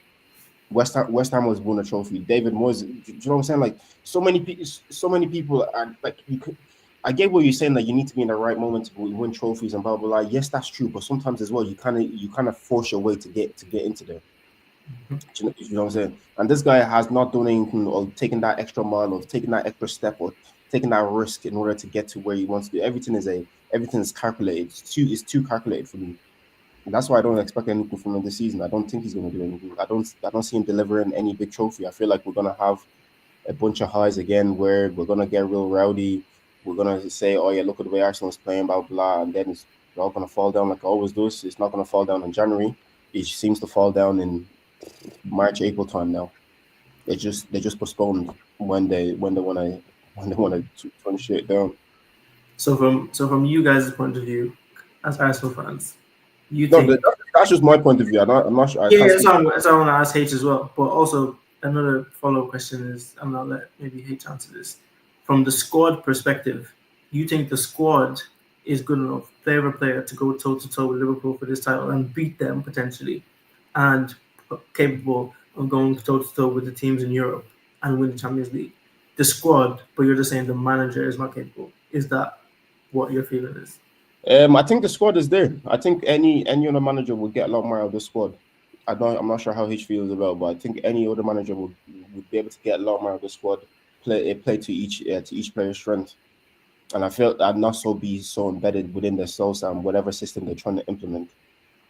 West Ham was won a trophy. David Moyes, do you know what I'm saying? Like so many people are like I get what you're saying that you need to be in the right moment to win trophies and blah blah blah. Yes, that's true, but sometimes as well you kind of force your way to get into there. Do you know what I'm saying? And this guy has not done anything or taken that extra mile or taken that extra step or taken that risk in order to get to where he wants to be. Everything is calculated. It's too calculated for me. And that's why I don't expect anything from him this season. I don't think he's going to do anything. I don't see him delivering any big trophy. I feel like we're going to have a bunch of highs again where we're going to get real rowdy. We're going to say, oh, yeah, look at the way Arsenal's playing, blah, blah. And then it's all going to fall down like it always does. It's not going to fall down in January. It seems to fall down in March, April time now. They just postponed when they want to turn shit down. So from you guys' point of view, as Arsenal fans, you No, think that's just my point of view. I'm not sure. I yeah, can't that's speak. what I want to ask H as well. But also another follow-up question is, I'm not let maybe H answer this. From the squad perspective, you think the squad is good enough, player for player, to go toe to toe with Liverpool for this title and beat them potentially, and capable of going toe to toe with the teams in Europe and win the Champions League? The squad, but you're just saying the manager is not capable. Is that what your feeling is? I think the squad is there. I think any other manager would get a lot more out of the squad. I'm not sure how he feels about, but I think any other manager would be able to get a lot more out of the squad. Play to each player's strength, and I feel that not so be so embedded within their souls and whatever system they're trying to implement.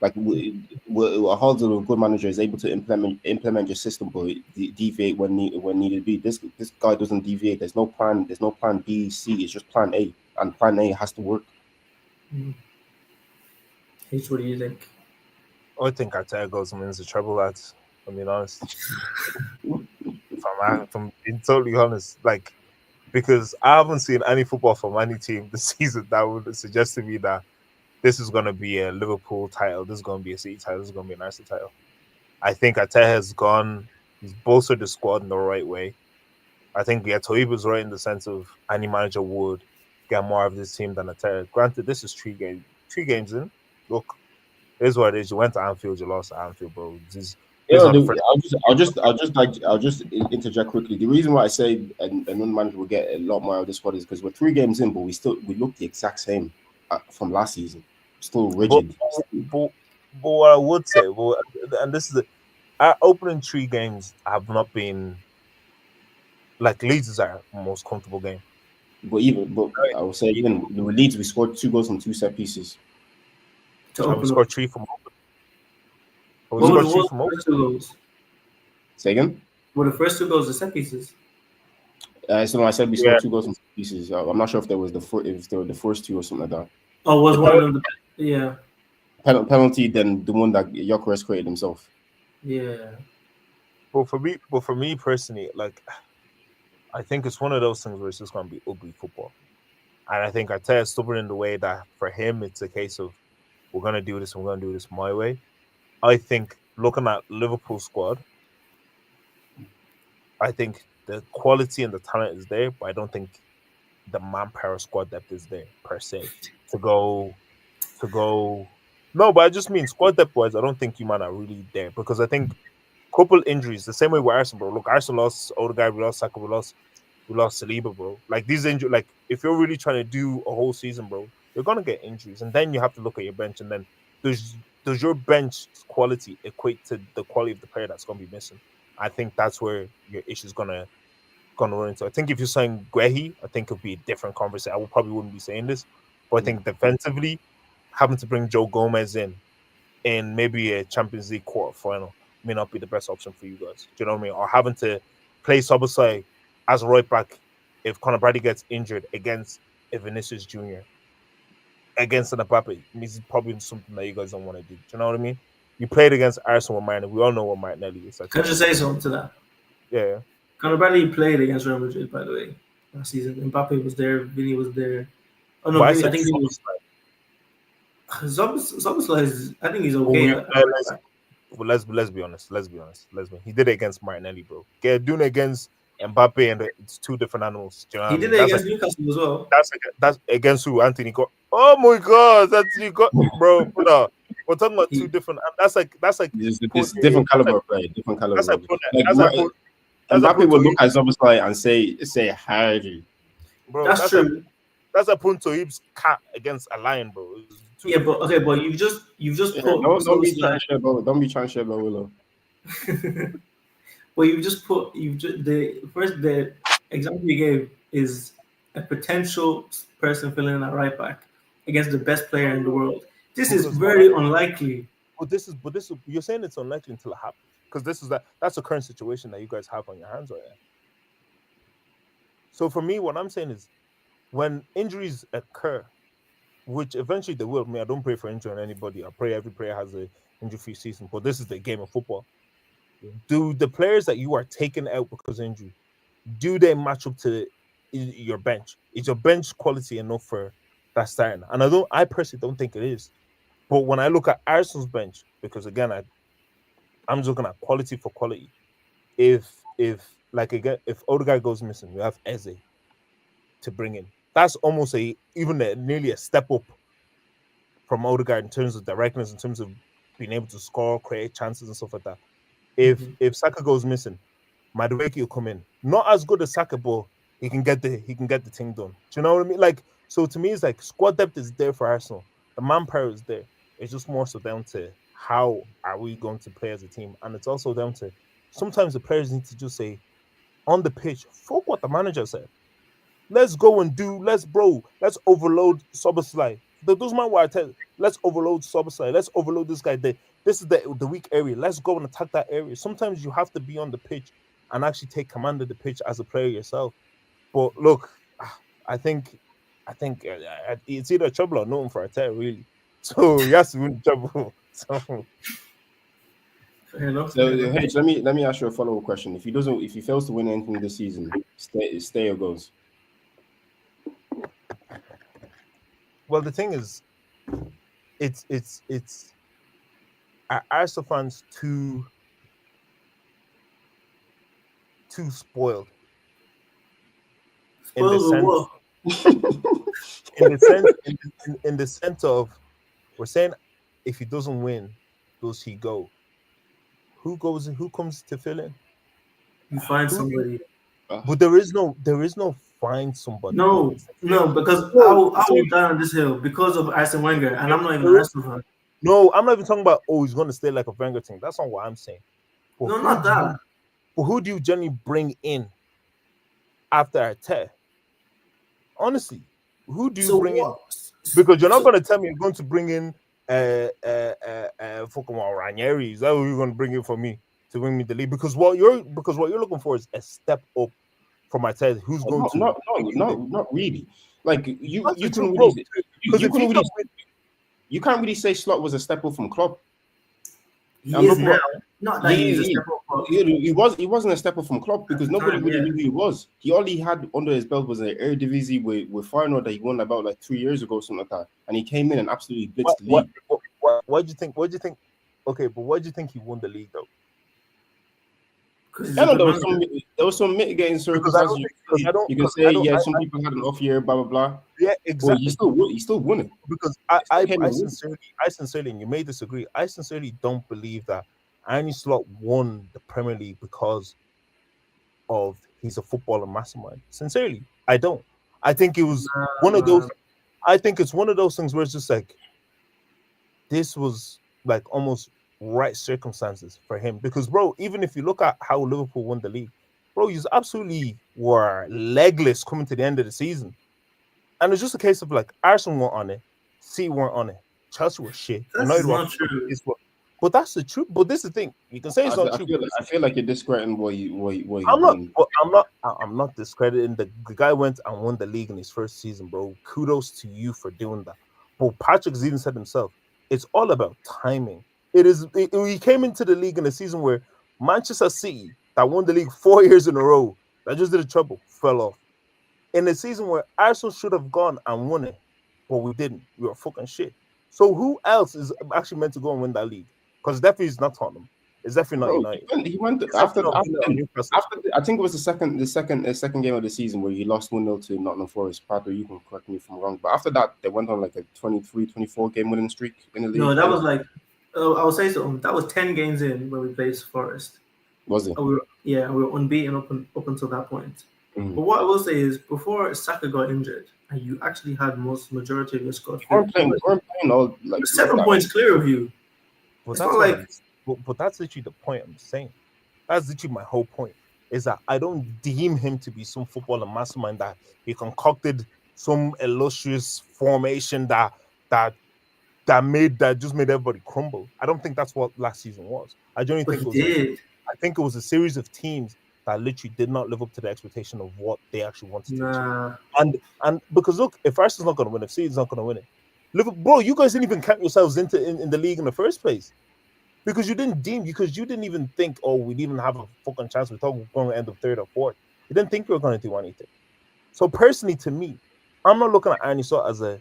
Like a Halsey, a good manager, is able to implement your system, but deviate when needed be. This guy doesn't deviate. There's no plan. There's no plan B, C. It's just plan A, and plan A has to work. H, what do you think? I think Arteta goes and wins the treble, lads. I mean, honest. If I'm being totally honest, like, because I haven't seen any football from any team this season that would suggest to me that this is going to be a Liverpool title, this is going to be a City title, this is going to be an Arsenal title. I think Arteta has he's bolstered the squad in the right way. I think Toiba's right in the sense of any manager would get more of this team than Arteta. Granted, this is 3 games in. Look, here's what it is. You went to Anfield, you lost at Anfield, bro. This is not the first. I'll just interject quickly. The reason why I say another manager will get a lot more of this squad is because we're 3 games in, but we look the exact same from last season. Still rigid. But what I would say, and this is our opening 3 games have not been like Leeds is our most comfortable game. But I will say even with Leeds, we scored 2 goals from 2 set pieces. To And we open scored up. 3 from open. We What scored were 3 the from open. first 2 goals? Say again? Were the first 2 goals the set pieces? So I said we scored 2 goals from 2 pieces. I'm not sure if there was if they were the first 2 or something like that. Oh, was one of them yeah. Penalty, then the one that Gyökeres created himself. Yeah. But for me personally, like I think it's one of those things where it's just gonna be ugly football. And I think Arteta is stubborn in the way that for him it's a case of we're gonna do this my way. I think looking at Liverpool squad, I think the quality and the talent is there, but I don't think the manpower squad depth is there per se to go. No, but I just mean squad depth wise, I don't think you man are really there because I think couple injuries the same way with Arsenal, bro. Look, Arsenal lost Odegaard, we lost Saka, we lost Saliba, bro. Like these injuries, like if you're really trying to do a whole season, bro, you're gonna get injuries, and then you have to look at your bench, and then does your bench quality equate to the quality of the player that's gonna be missing? I think that's where your issue's gonna run into. I think if you sign Guehi, I think it'll be a different conversation. Probably wouldn't be saying this, but I think defensively, having to bring Joe Gomez in maybe a Champions League quarter final may not be the best option for you guys. Do you know what I mean? Or having to play Szoboszlai as a right back if Conor Bradley gets injured against a Vinicius Jr. against an Mbappe is probably something that you guys don't want to do. Do you know what I mean? You played against Arsenal with Martinelli. We all know what Martinelli is. Can I just say something to that? Yeah. Conor Bradley played against Real Madrid, by the way, last season. Mbappe was there, Vinny was there. Oh no, Vinny, I think Vinny was. Szoboszlai is. I think he's okay. Let's be honest. He did it against Martinelli, bro. Doing it against Mbappe and it's 2 different animals. Do you know He what did I mean? it against Newcastle as well. That's against who? Anthony got. Oh my god, Anthony got, bro. We're talking about 2 different. That's like this different caliber of play. Different caliber. Mbappe will look at Szoboszlai and say Hardy. Bro, that's true. That's a point to Ibs cat against a lion, bro. Yeah, but okay, but you've just put. Don't be trying to share about. Don't be trying to share about Willow. Well, the example you gave is a potential person filling in at right back against the best player in the world. This is very unlikely. But this is you're saying it's unlikely until it happens because that's the current situation that you guys have on your hands right now. So for me, what I'm saying is when injuries occur, which eventually they will. I mean, I don't pray for injury on anybody. I pray every player has an injury-free season. But this is the game of football. Do the players that you are taking out because of injury, do they match up to your bench? Is your bench quality enough for that starting? And I personally don't think it is. But when I look at Arsenal's bench, because again, I'm just looking at quality for quality. If Odegaard goes missing, we have Eze to bring in. That's almost nearly a step up from Odegaard in terms of directness, in terms of being able to score, create chances and stuff like that. If Saka goes missing, Madueke will come in. Not as good as Saka, but he can get the thing done. Do you know what I mean? Like, so to me, it's like squad depth is there for Arsenal. The manpower is there. It's just more so down to how are we going to play as a team, and it's also down to sometimes the players need to just say on the pitch, fuck what the manager said. Let's go and let's overload Szoboszlai. Those man what I tell. Let's overload Szoboszlai. Let's overload this guy. This is the weak area. Let's go and attack that area. Sometimes you have to be on the pitch and actually take command of the pitch as a player yourself. But look, I think it's either trouble or nothing for Arteta, really. So he has to win trouble. So H, let me ask you a follow-up question. If he fails to win anything this season, stay or goes. Well, the thing is, it's are Arsenal fans too Spoiled in the sense, in the sense of, we're saying if he doesn't win, does he go? Who goes? Who comes to fill in? You find Who? somebody. But there is no find somebody. No, no, because I will die on this hill because of Arsene Wenger, and I'm not even an Arsenal fan. No, I'm not even talking about, oh, he's going to stay like a Wenger thing. That's not what I'm saying. But No, not that. But who do you generally bring in after Arteta? Honestly, who do you bring in? Because you're not going to tell me you're going to bring in fucking Ranieri. Is that who you're going to bring in for me to bring me the league? Because what you're looking for is a step up from Arteta. Who's going to? Not really. Like you couldn't bro, really, you can't really say Slot was a step up from Klopp. He is now. Not that he's a step up. He wasn't a step up from Klopp because nobody really knew who he was. All he had under his belt was an Eredivisie with Feyenoord that he won about like 3 years ago, something like that. And he came in and absolutely blitzed the league. What do you think? Okay, but why do you think he won the league though? I know there was some mitigating circumstances. You can say some people had an off year, blah blah blah. Yeah, exactly. He still won it because I sincerely, and you may disagree, I sincerely don't believe that Arne Slot won the Premier League because of he's a footballer mastermind. Sincerely, I don't. I think it was one of those. I think it's one of those things where it's just like this was like almost right circumstances for him, because bro, even if you look at how Liverpool won the league, bro, you absolutely were legless coming to the end of the season, and it's just a case of like Arsenal weren't on it, City weren't on it, Chelsea were shit. That's not true. But that's the truth. But this is the thing, you can say it's not true. I feel like you're discrediting what you I'm not discrediting the guy went and won the league in his first season, bro. Kudos to you for doing that. But Patrick even said himself, it's all about timing. He came into the league in a season where Manchester City, that won the league 4 years in a row, that just did the trouble, fell off. In a season where Arsenal should have gone and won it, but we didn't. We were fucking shit. So who else is actually meant to go and win that league? Because definitely it's not Tottenham. It's definitely not United. He went after I think it was the second game of the season where he lost 1-0 to Nottingham Forest. Partner, you can correct me if I'm wrong. But after that, they went on like a 23-24 game winning streak in the league. No, that was like I'll say so. That was 10 games in when we played Forest. Was it? We were unbeaten up until that point. Mm-hmm. But what I will say is, before Saka got injured, and you actually had majority of your squad. We're playing all like 7 points clear of you. But that's literally the point I'm saying. That's literally my whole point. Is that I don't deem him to be some footballer mastermind that he concocted some illustrious formation that just made everybody crumble. I don't think that's what last season was. I genuinely think it was a series of teams that literally did not live up to the expectation of what they actually wanted to do. And because look, if Arsenal's not going to win, if City's not going to win it, Liverpool, bro, you guys didn't even count yourselves in the league in the first place because you didn't even think, oh, we'd even have a fucking chance. We thought we were going to end up third or fourth. You didn't think you were going to do anything. So personally, to me, I'm not looking at Arne Slot as a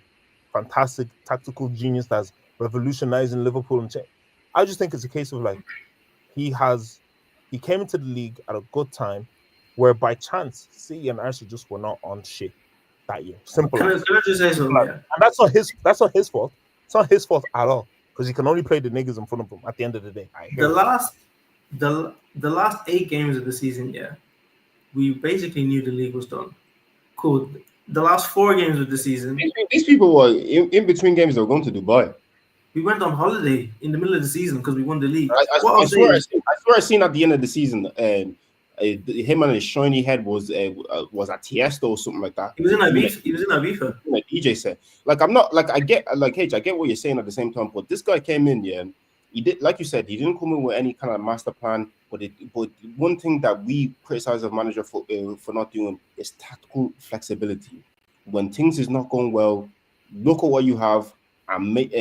fantastic tactical genius that's revolutionizing Liverpool and change. I just think it's a case of like he came into the league at a good time where by chance City and Arsenal just were not on shit that year. Simple. Can I just say something? And that's not his fault. It's not his fault at all because he can only play the niggas in front of him at the end of the day. The last 8 games of the season, we basically knew the league was done. Cool. The last 4 games of the season, these people were in between games. They were going to Dubai. We went on holiday in the middle of the season because we won the league. I swear I seen at the end of the season, him and his shiny head was at Tiesto or something like that. He was in Ibiza. Like DJ said, like I'm not like I get like H, I get what you're saying at the same time, but this guy came in, he did, like you said, he didn't come in with any kind of master plan. But one thing that we criticize the manager for not doing is tactical flexibility. When things is not going well, look at what you have and make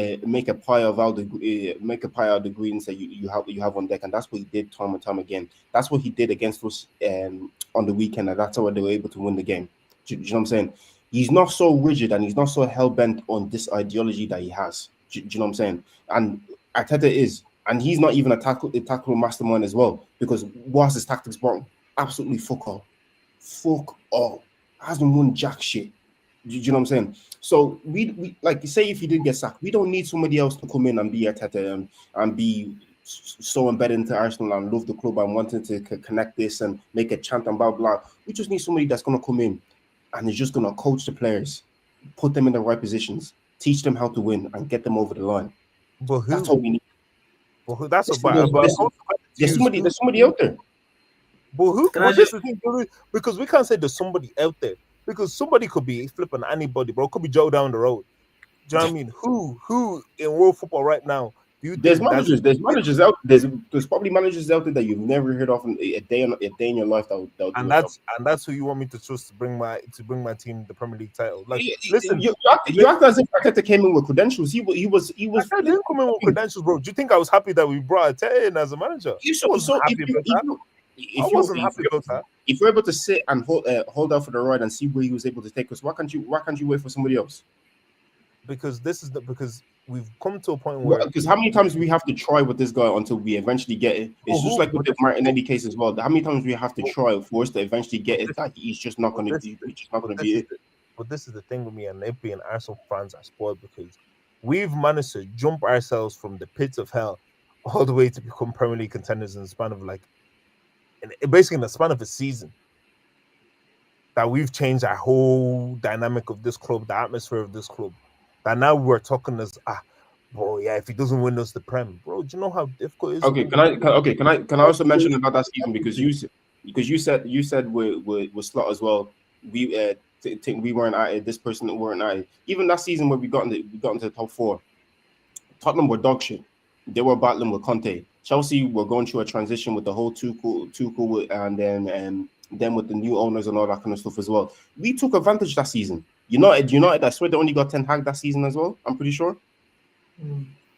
a pie of all the ingredients that you have on deck, and that's what he did time and time again. That's what he did against us on the weekend, and that's how they were able to win the game. Do you know what I'm saying? He's not so rigid and he's not so hell bent on this ideology that he has. Do you know what I'm saying? And Arteta is, and he's not even a tactical mastermind as well, because what's his tactics wrong? Absolutely fuck all. Hasn't won jack shit. you know what I'm saying? So we like say if he did get sacked, we don't need somebody else to come in and be Arteta and be so embedded into Arsenal and love the club and wanting to connect this and make a chant and blah blah. We just need somebody that's gonna come in and is just gonna coach the players, put them in the right positions, teach them how to win, and get them over the line. But who? That's all we need. But who? That's Listen, about. there's somebody out there. But who? Can I But this is the thing, because we can't say there's somebody out there, because somebody could be flipping anybody, bro. It could be Joe down the road. Do you know what I mean? Who in world football right now? Do you There's think managers. There's managers out. There's probably managers out there that you've never heard of in a day in your life. and that's who you want me to trust to bring my team the Premier League title. Like, listen, you act as if Arteta came in with credentials. He was. I didn't come in with credentials, bro. Do you think I was happy that we brought Arteta in as a manager? So I wasn't happy about that. If you're able to sit and hold out for the ride and see where he was able to take us, why can't you wait for somebody else? Because because we've come to a point where, because how many times do we have to try with this guy until we eventually get it? It's just like with the Martinelli case as well. How many times do we have to try for us to eventually get it that he's just not going to be it? But this is the thing with me, and it being Arsenal fans are spoiled because we've managed to jump ourselves from the pits of hell all the way to become Premier League contenders in the span of basically in the span of a season. That we've changed our whole dynamic of this club, the atmosphere of this club. That now we're talking as bro, yeah, if he doesn't win us the Prem, bro, do you know how difficult it is? Okay, can I also mention about that season because you said with Slot as well. We think we weren't at it. This person weren't at it. Even that season where we got into the top four, Tottenham were dog shit. They were battling with Conte. Chelsea were going through a transition with the whole Tuchel, and then with the new owners and all that kind of stuff as well. We took advantage that season. United, I swear they only got 10 Hag that season as well. I'm pretty sure.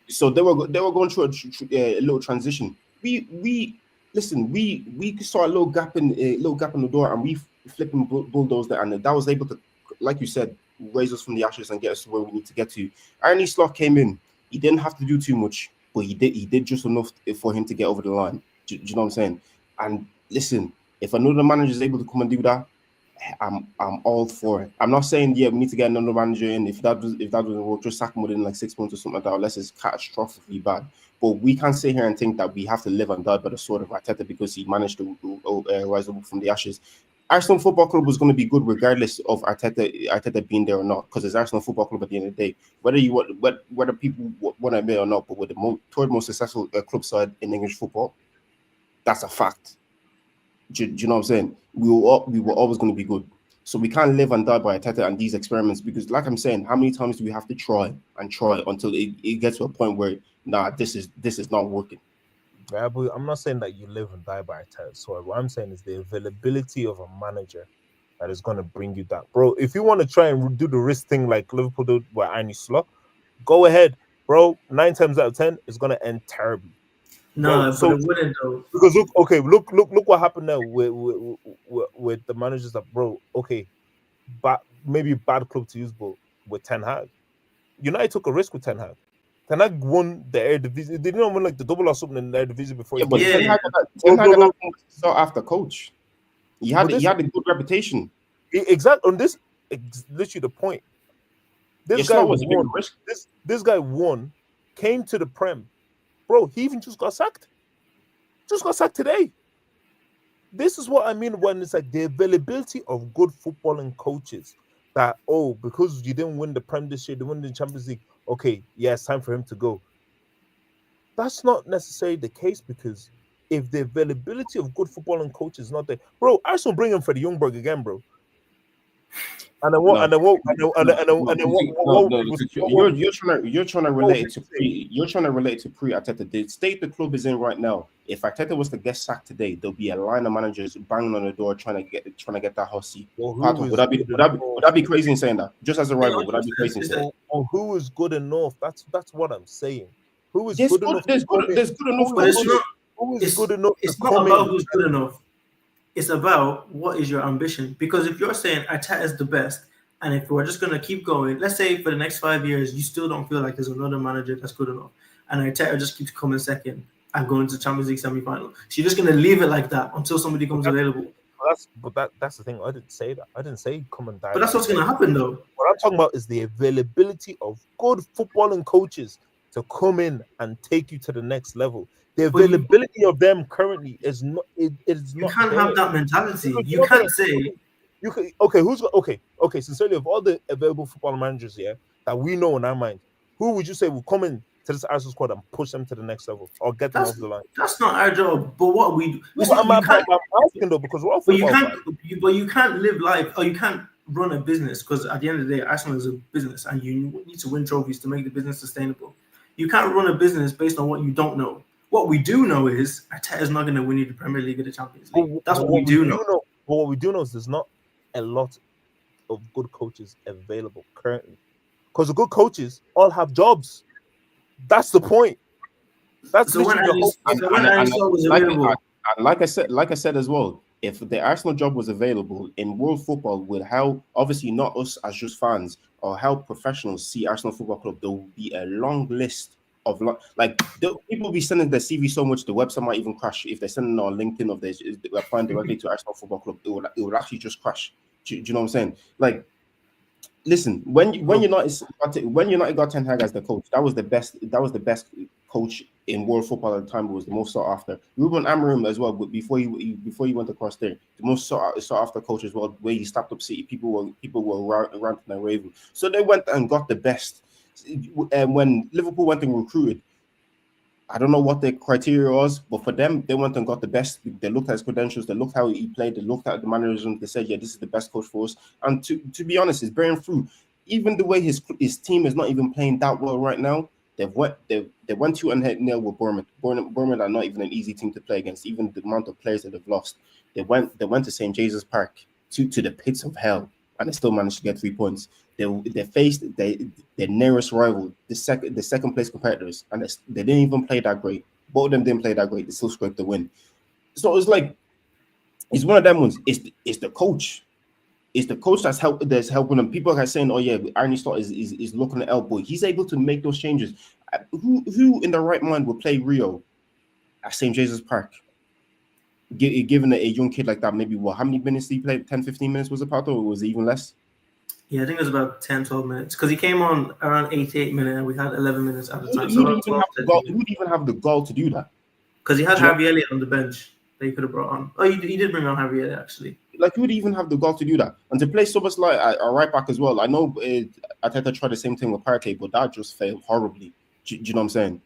So they were going through a little transition. We saw a little gap in the door, and we flipping bulldozed that, and that was able to, like you said, raise us from the ashes and get us to where we need to get to. Arne Slot came in. He didn't have to do too much, but he did just enough for him to get over the line. Do you know what I'm saying? And listen, if another manager is able to come and do that, I'm all for it. I'm not saying we need to get another manager in. If that doesn't work, just sack him within like 6 months or something like that, unless it's catastrophically bad. But we can't sit here and think that we have to live and die by the sword of Arteta because he managed to rise up from the ashes. Arsenal Football Club was going to be good regardless of Arteta being there or not, because it's Arsenal Football Club at the end of the day. Whether people want to admit or not, but with the third most successful club side in English football, that's a fact. Do you know what I'm saying? We were always going to be good. So we can't live and die by Arteta and these experiments because, like I'm saying, how many times do we have to try until it gets to a point where, this is not working? Yeah, but I'm not saying that you live and die by Arteta. So what I'm saying is the availability of a manager that is going to bring you that. Bro, if you want to try and do the risk thing like Liverpool did with Arne Slot, go ahead. Bro, 9 times out of 10, it's going to end terribly. No, but it wouldn't though. Because look what happened now with the managers that, bro, okay, but maybe bad club to use, but with Ten Hag. United took a risk with Ten Hag. Ten Hag won the Eredivisie. They didn't win like the double or something in the Eredivisie before. Yeah, but Ten Hag sought after coach. He had a good reputation. Exactly. On this, literally the point. This guy was won. This guy won, came to the Prem. Bro, he even just got sacked. Just got sacked today. This is what I mean when it's like the availability of good footballing coaches. That, because you didn't win the Prem this year, you didn't win the Champions League. Okay, yeah, it's time for him to go. That's not necessarily the case because if the availability of good footballing coaches is not there, bro, Arsenal bring him for the Youngberg again, bro. And then what? You're trying to relate it to pre-Arteta. The state the club is in right now. If Arteta was to get sacked today, there'll be a line of managers banging on the door trying to get that hussy. Would that be crazy in saying that? Just as a rival, would that be crazy in saying? Who is good enough? That's what I'm saying. Who is good enough? There's good enough. But who is good enough? It's not about who's good enough. It's about what is your ambition. Because if you're saying Arteta is the best, and if we're just going to keep going, let's say for the next 5 years, you still don't feel like there's another manager that's good enough, and Arteta just keeps coming second and going to the Champions League semi-final. So you're just going to leave it like that until somebody comes available. That's the thing. I didn't say that. I didn't say come and die. But that's what's going to happen, though. What I'm talking about is the availability of good footballing coaches to come in and take you to the next level. The But availability of them currently is not. It is you not. can't there. have that mentality. Because You you're not can't gonna- say You could okay. Sincerely, of all the available football managers here that we know in our mind, who would you say will come in to this Arsenal squad and push them to the next level or get them that's over the line? not our job. But what we do, No, but I'm asking though because we're all but you football can't. fans. But you can't live life, or you can't run a business because at the end of the day, Arsenal is a business, and you need to win trophies to make the business sustainable. You can't run a business based on what you don't know. What we do know is Arteta's not going to win you the Premier League or the Champions League. That's what we do know. But what we do know is there's not a lot of good coaches available currently because the good coaches all have jobs. That's the point. That's So when literally the whole. Andy was available, like I said as well, if the Arsenal job was available in world football, with how obviously not us as just fans or how professionals see Arsenal Football Club, there will be a long list of people will be sending their CV so much the website might even crash if they're sending on LinkedIn or they're applying directly to Arsenal Football Club. It would actually just crash. Do you know what I'm saying? Like, listen, when United got Ten Hag as the coach, that was the best coach in world football at the time. It was the most sought after. Ruben Amorim as well, but before he went across there, the most sought after coach as well. Where he stepped up City, people were ranting and raving. So they went and got the best. And when Liverpool went and recruited, I don't know what the criteria was, but for them, they went and got the best. They looked at his credentials, they looked how he played, they looked at the mannerism. They said, "Yeah, this is the best coach for us." And to be honest, it's bearing fruit. Even the way his team is not even playing that well right now. They went 2-0 with Bournemouth. Bournemouth are not even an easy team to play against. Even the amount of players that they've lost. They went to St. James's Park to the pits of hell, and they still managed to get 3 points. They faced their nearest rival, the second place competitors, and they didn't even play that great. Both of them didn't play that great. They still scraped the win. So it's like it's one of them ones. It's the coach. It's the coach that's helping them. People are saying, "Oh yeah, Arne Slot is looking at elbow." He's able to make those changes. Who in their right mind would play Rio at St. James's Park? Given a young kid like that, maybe how many minutes did he play? 10, 15 minutes was it, Pato, or was it even less? Yeah, I think it was about 10, 12 minutes because he came on around 88 minutes and we had 11 minutes at the time. Who would even have the gall to do that? Because he had Harvey Elliott on the bench that he could have brought on. Oh, he did bring on Harvey Elliott, actually. Like, who would even have the gall to do that? And to play someone like a right back as well. I know Arteta tried the same thing with Partey, but that just failed horribly. Do you know what I'm saying?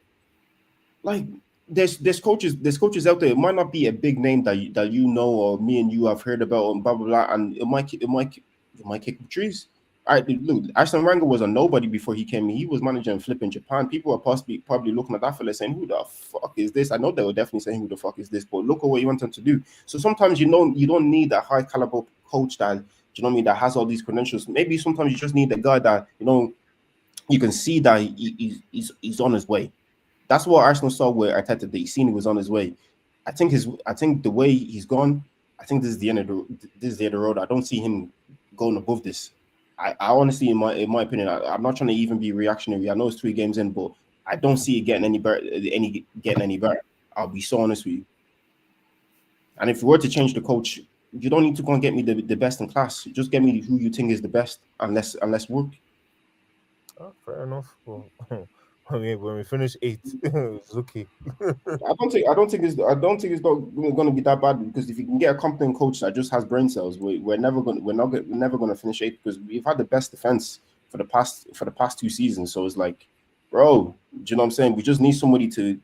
Like, there's coaches out there. It might not be a big name that you know or me and you have heard about and blah blah blah, and it might kick the trees. All right, look, Arsene Wenger was a nobody before he came in. He was managing flipping Japan. People are probably looking at that fella saying, "Who the fuck is this?" I know they were definitely saying, "Who the fuck is this?" But look at what you want them to do. So sometimes you don't need a high caliber coach that that has all these credentials. Maybe sometimes you just need a guy that you can see that he's on his way. That's what Arsenal saw where Arteta did. He seen he was on his way. I think the way he's gone. I think this is the end of the road. I don't see him going above this. I honestly, in my opinion, I'm not trying to even be reactionary. I know it's 3 games in, but I don't see it getting any better. I'll be so honest with you. And if we were to change the coach, you don't need to go and get me the best in class. Just get me who you think is the best, and let's work. Oh, fair enough. Well, when we finish 8th, it's okay. I don't think it's going to be that bad, because if you can get a competent coach that just has brain cells, we're never going to finish 8th, because we've had the best defense for the past 2 seasons. So it's like, bro, do you know what I'm saying? We just need somebody to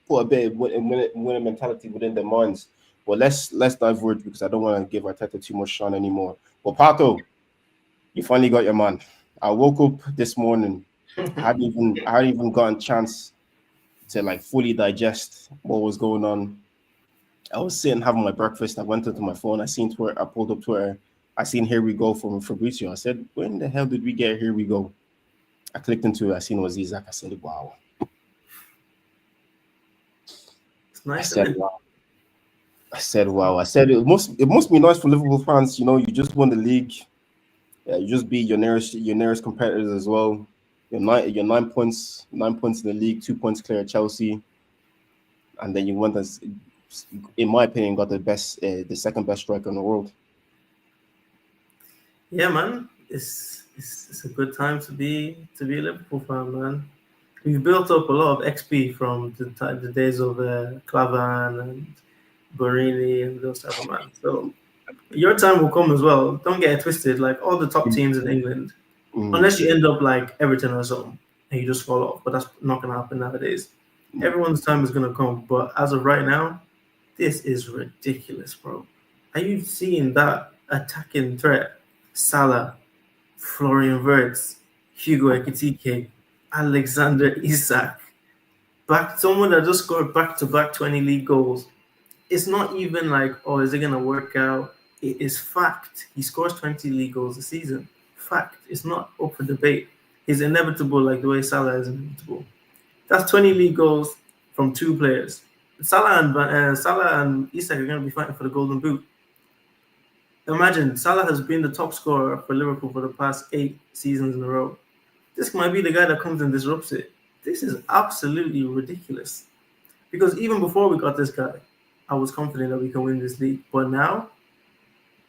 put a bit of winning mentality within their minds. Well, let's diverge, because I don't want to give Arteta too much shine anymore. But Pato, you finally got your man. I woke up this morning. I hadn't even gotten a chance to fully digest what was going on. I was sitting having my breakfast. I went into my phone. I seen Twitter. I pulled up Twitter. I seen "Here We Go" from Fabrizio. I said, "When the hell did we get "Here We Go"?" I clicked into it. I seen it was Isak. I said, "Wow." It's nice. I said, "Wow." I said, "It must be nice for Liverpool fans. You just won the league. You just beat your nearest competitors as well. You're 9 points in the league, 2 points clear at Chelsea, and then you went in my opinion, got the second best striker in the world. Yeah, man, it's a good time to be a Liverpool fan, man. We've built up a lot of XP from the days of Clavan and Borini and those type of man. So your time will come as well. Don't get it twisted. Like all the top teams in England, unless you end up like Everton or something and you just fall off, but that's not gonna happen nowadays. Everyone's time is gonna come, but as of right now, this is ridiculous, bro. Are you seeing that attacking threat? Salah, Florian Wirtz, Hugo Ekitike, Alexander Isak, someone that just scored back-to-back 20 league goals. It's not even like, oh, is it gonna work out? It is fact. He scores 20 league goals a season. Fact. It's not up for debate. He's inevitable like the way Salah is inevitable. That's 20 league goals from two players. Salah and Isak are going to be fighting for the Golden Boot. Imagine Salah has been the top scorer for Liverpool for the past 8 seasons in a row. This might be the guy that comes and disrupts it. This is absolutely ridiculous. Because even before we got this guy, I was confident that we can win this league. But now,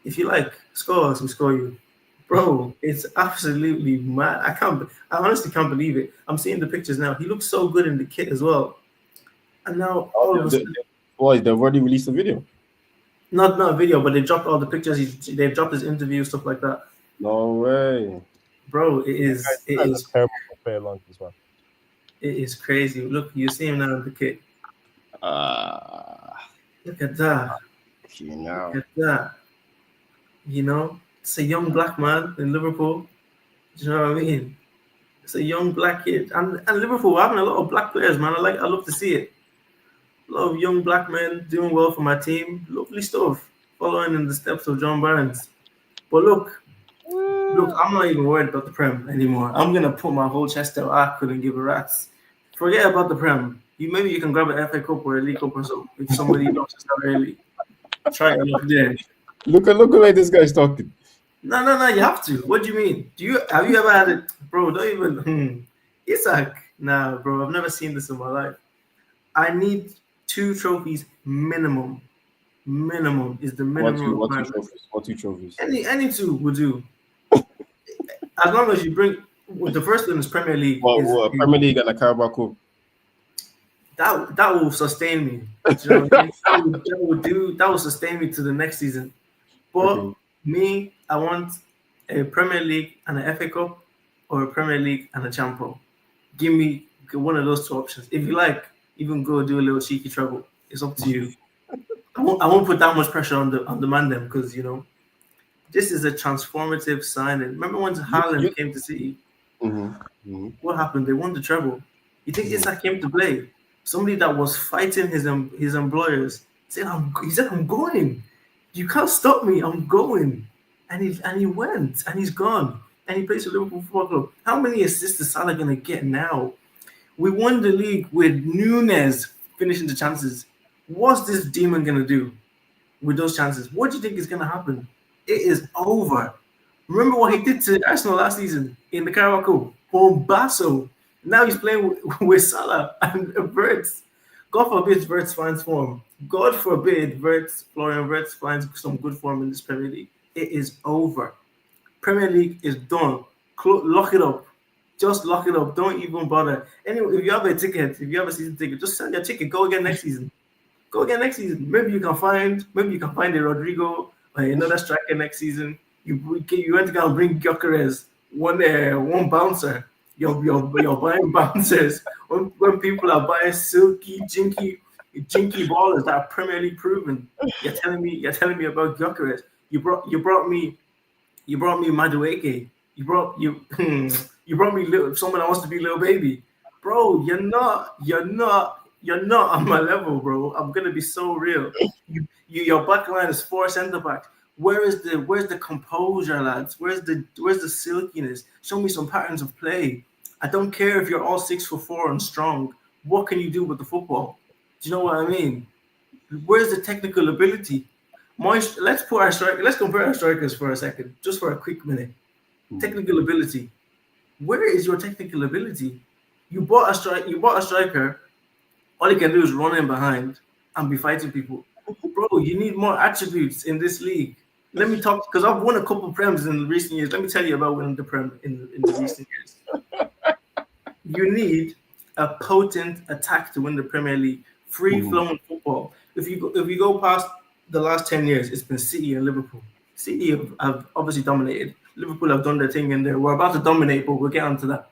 if you like, score us, we score you. Bro, it's absolutely mad. I honestly can't believe it. I'm seeing the pictures now. He looks so good in the kit as well. And now all of a sudden, they've already released a video. Not a video, but they dropped all the pictures. They dropped his interview, stuff like that. No way, bro. It is terrible for fair lunch as well. It is crazy. Look, you see him now in the kit. Look at that. Look at that. You know, it's a young black man in Liverpool. Do you know what I mean? It's a young black kid, and Liverpool having a lot of black players, man. I love to see it. A lot of young black men doing well for my team. Lovely stuff. Following in the steps of John Barnes. But look, I'm not even worried about the Prem anymore. I'm gonna put my whole chest out. I couldn't give a rat's. Forget about the Prem. Maybe you can grab an FA Cup or a League Cup or something if somebody knocks us out early. Try it up there. Look at the way this guy's talking. No, you have to. What do you mean? Have you ever had it? Bro, don't even Isak. Nah, bro, I've never seen this in my life. I need 2 trophies minimum. Minimum is the minimum. What two trophies? Any 2 will do. As long as you bring the first one is Premier League. Premier League and a Carabao Cup. That will sustain me. You know what I mean? That will sustain me to the next season. But me, I want a Premier League and an FA Cup, or a Premier League and a Champion. Give me one of those 2 options. If you like, even go do a little cheeky treble. It's up to you. I won't put that much pressure on the man them, because you know this is a transformative signing. Remember when Haaland came to City? What happened? They won the treble. You think Isak came to play? Somebody that was fighting his employers said, he said, I'm going. You can't stop me. I'm going. And he went, and he's gone. And he plays for Liverpool Football Club. How many assists is Salah going to get now? We won the league with Nunes finishing the chances. What's this demon going to do with those chances? What do you think is going to happen? It is over. Remember what he did to Arsenal last season in the Carabao Cup? Bombasso. Now he's playing with Salah and Wirtz. God forbid Wirtz finds form. God forbid Florian Wirtz finds some good form in this Premier League. It is over. Premier League is done. Lock it up. Just lock it up. Don't even bother. Anyway, if you have a ticket, if you have a season ticket, just sell your ticket. Go again next season. Maybe you can find a Rodrigo or another striker next season. You went to go and bring Gyökeres, one bouncer. You're buying bouncers when people are buying silky, jinky ballers that are Premier League proven. You're telling me about Gyökeres. You brought me Madueke. You brought me someone that wants to be little baby, bro. You're not on my level, bro. I'm gonna be so real. Your back line is 4 centre backs. Where's the composure, lads? Where's the silkiness? Show me some patterns of play. I don't care if you're all 6'4" and strong. What can you do with the football? Do you know what I mean? Where's the technical ability? Let's compare our strikers for a second, just for a quick minute. Technical ability. Where is your technical ability? You bought a striker. All he can do is run in behind. and be fighting people. Bro, you need more attributes in this league. Let me talk, because I've won a couple Prems in recent years. Let me tell you about winning the Prem in the recent years. You need a potent attack to win the Premier League. Free-flowing football. If you go past the last 10 years, it's been City and Liverpool. City have obviously dominated. Liverpool have done their thing in there. We're about to dominate, but we'll get onto that.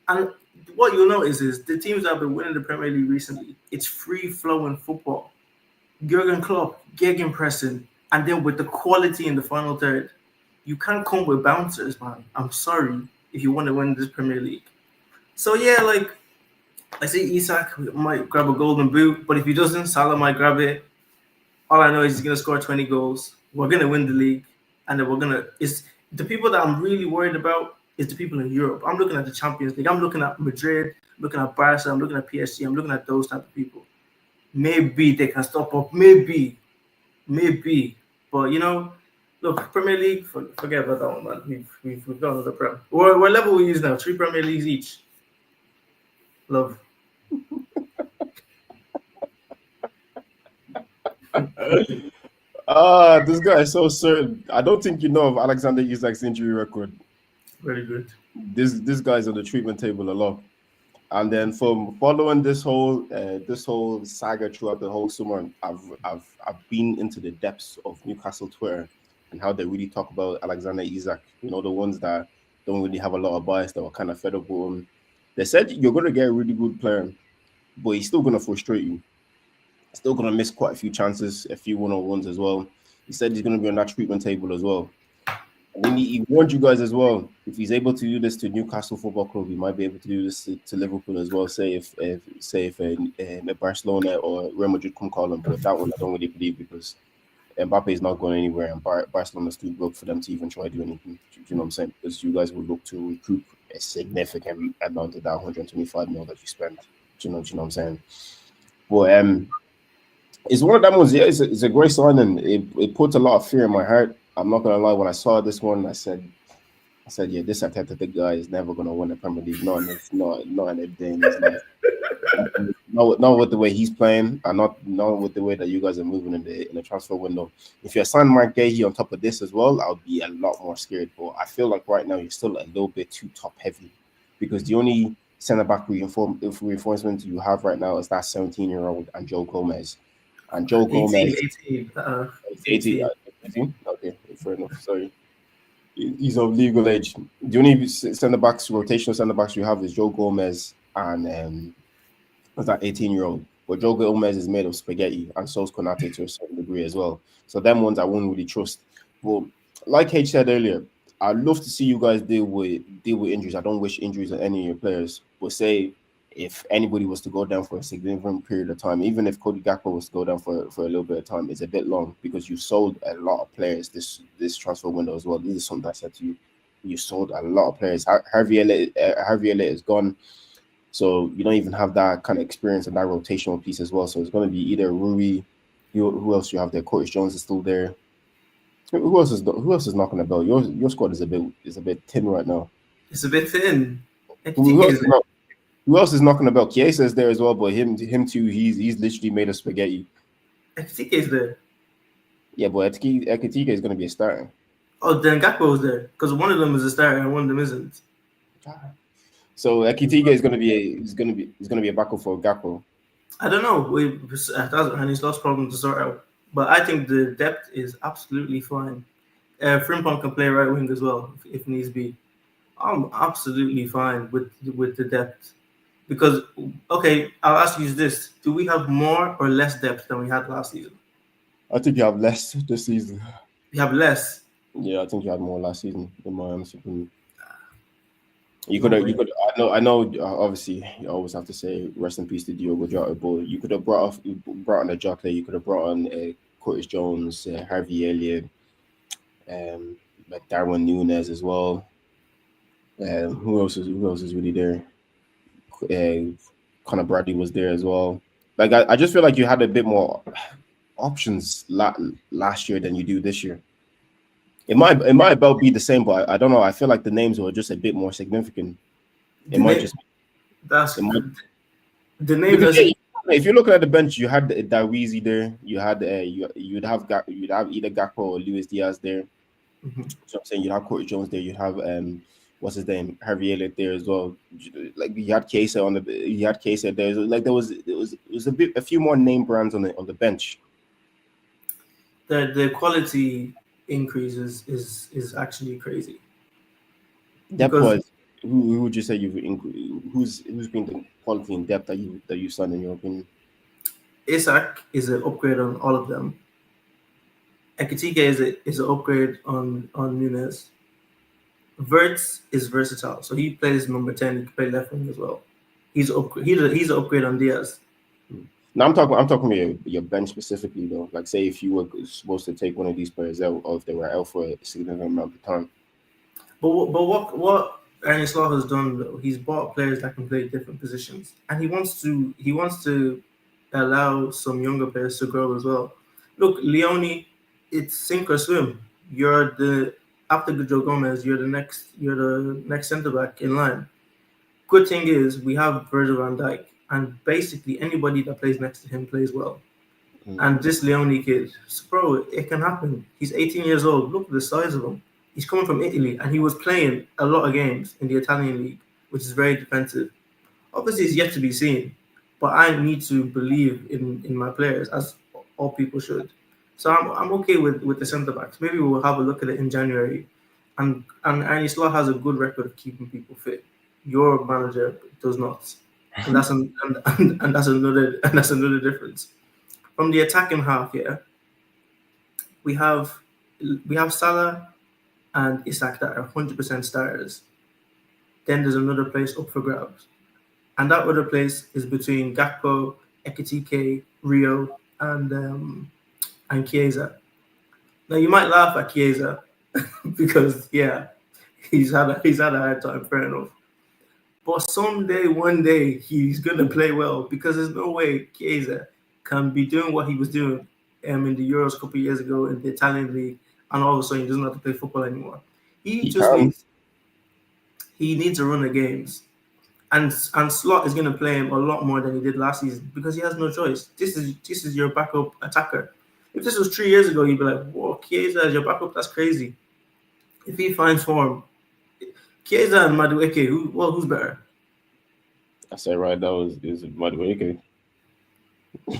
And what you'll notice is the teams that have been winning the Premier League recently, it's free-flowing football. Jurgen Klopp, gegenpressing, and then with the quality in the final third, you can't come with bouncers, man. I'm sorry if you want to win this Premier League. So yeah, like I say, Isak might grab a golden boot, but if he doesn't, Salah might grab it. All I know is he's gonna score 20 goals. We're gonna win the league, and then it's the people that I'm really worried about is the people in Europe. I'm looking at the Champions League. I'm looking at Madrid, looking at Barca, I'm looking at PSG, I'm looking at those type of people. Maybe they can stop up. Maybe. But look, Premier League, forget about that one, man. We've gone to the Prem. What level we use now? 3 Premier Leagues each. Love. This guy is so certain. I don't think you know of Alexander Isak's injury record. Very good. This guy's on the treatment table a lot. And then from following this whole saga throughout the whole summer, I've been into the depths of Newcastle Twitter and how they really talk about Alexander Isak. You know, the ones that don't really have a lot of bias, that were kind of fed up with him. They said you're going to get a really good player, but he's still going to frustrate you. Still going to miss quite a few chances, a few one-on-ones as well. He said he's going to be on that treatment table as well. And then he warned you guys as well. If he's able to do this to Newcastle Football Club, he might be able to do this to Liverpool as well. Say if Barcelona or Real Madrid come call him, but that one I don't really believe, because Mbappe is not going anywhere, and Barcelona's too broke for them to even try to do anything. Do you know what I'm saying? Because you guys will look to recoup a significant amount of that 125 mil that you spend. Do you know what I'm saying? But it's one of them ones. Yeah, it's a great signing. It puts a lot of fear in my heart. I'm not gonna lie. When I saw this one, I said, yeah, this Arteta guy is never gonna win the Premier League. Not in a day. Not with the way he's playing, and not with the way that you guys are moving in the transfer window. If you're signing Mark Gahey on top of this as well, I'll be a lot more scared. But I feel like right now you're still a little bit too top heavy, because the only centre back reinforcement you have right now is that 17-year-old and Joe Gomez. And Joe Gomez, 18. Okay, fair enough. Sorry, he's of legal age. The only rotational centre backs you have is Joe Gomez and that 18-year-old. But Joe Gomez is made of spaghetti, and so is Konate to a certain degree as well. So them ones I wouldn't really trust. Well, like H said earlier, I'd love to see you guys deal with injuries. I don't wish injuries on any of your players. But say if anybody was to go down for a significant period of time, even if Cody Gakpo was to go down for a little bit of time, it's a bit long, because you sold a lot of players this transfer window as well. This is something I said to you. You sold a lot of players. Harvey Elliott is gone, so you don't even have that kind of experience and that rotational piece as well. So it's going to be either Rui. Who else you have there? Curtis Jones is still there. Who else is knocking the bell? Your squad is a bit thin right now. It's a bit thin. Who else is knocking the bell? Chiesa is there as well, but him too. He's literally made of spaghetti. Ekitike is there. Yeah, but Ekitike is going to be a starter. Oh, then Gakpo is there, because one of them is a starter and one of them isn't. So Ekitike is going to be a backup for Gakpo. I don't know. And he's lost problems to sort out. But I think the depth is absolutely fine. Frimpong can play right wing as well if needs be. I'm absolutely fine with the depth. Because, okay, I'll ask you this. Do we have more or less depth than we had last season? I think you have less this season. You have less? Yeah, I think you had more last season, in my honest opinion. You could. I know. Obviously, you always have to say rest in peace to Diogo Jota, but you could have brought on a Jota. You could have brought on Curtis Jones, Harvey Elliott, like Darwin Núñez as well. Who else is really there? Conor Bradley was there as well. Like I just feel like you had a bit more options last year than you do this year. It might about be the same, but I don't know. I feel like the names were just a bit more significant. The name if you're looking at the bench, you had Dawizi there. You had you'd have either Gakpo or Luis Diaz there. Mhm. So I'm saying you'd have Curtis Jones there. You'd have what's his name, Harvey Elliott there as well. Like you had Kesa there. Like there was a few more name brands on the bench. The quality increase is actually crazy. Depth Because wise, who would you say who's been the quality and depth that you've seen in your opinion? Isak is an upgrade on all of them. Ekitike is an upgrade on Nunes. Verts is versatile, so he plays number 10. He can play left wing as well. He's an upgrade on Diaz. Now I'm talking about your bench specifically though. Like say if you were supposed to take one of these players out, or if they were out for a significant amount of time. But what Ernie Slaw has done though, he's bought players that can play different positions, and he wants to allow some younger players to grow as well. Look, Leone, it's sink or swim. You're the after Joe Gomez, you're the next centre back in line. Good thing is we have Virgil van Dijk, and basically anybody that plays next to him plays well. And this Leone kid, bro, it can happen. He's 18 years old. Look at the size of him. He's coming from Italy, and he was playing a lot of games in the Italian league, which is very defensive. Obviously, it's yet to be seen, but I need to believe in my players, as all people should. So I'm okay with the centre backs. Maybe we'll have a look at it in January. And Ernie Slaw has a good record of keeping people fit. Your manager does not, and that's another difference. From the attacking half, yeah, we have Salah and Isak that are 100% starters. Then there's another place up for grabs, and that other place is between Gakpo, Ekitike, Rio, and Chiesa. Now you might laugh at Chiesa because he's had a hard time, fair enough. But someday, one day, he's gonna play well because there's no way Chiesa can be doing what he was doing in the Euros a couple of years ago in the Italian league, and all of a sudden he doesn't have to play football anymore. He needs a run of games, and Slot is gonna play him a lot more than he did last season because he has no choice. This is your backup attacker. If this was 3 years ago, you'd be like, "Whoa, Chiesa is your backup? That's crazy." If he finds form, Chiesa and Madueke, who's better? I say right now is Madueke.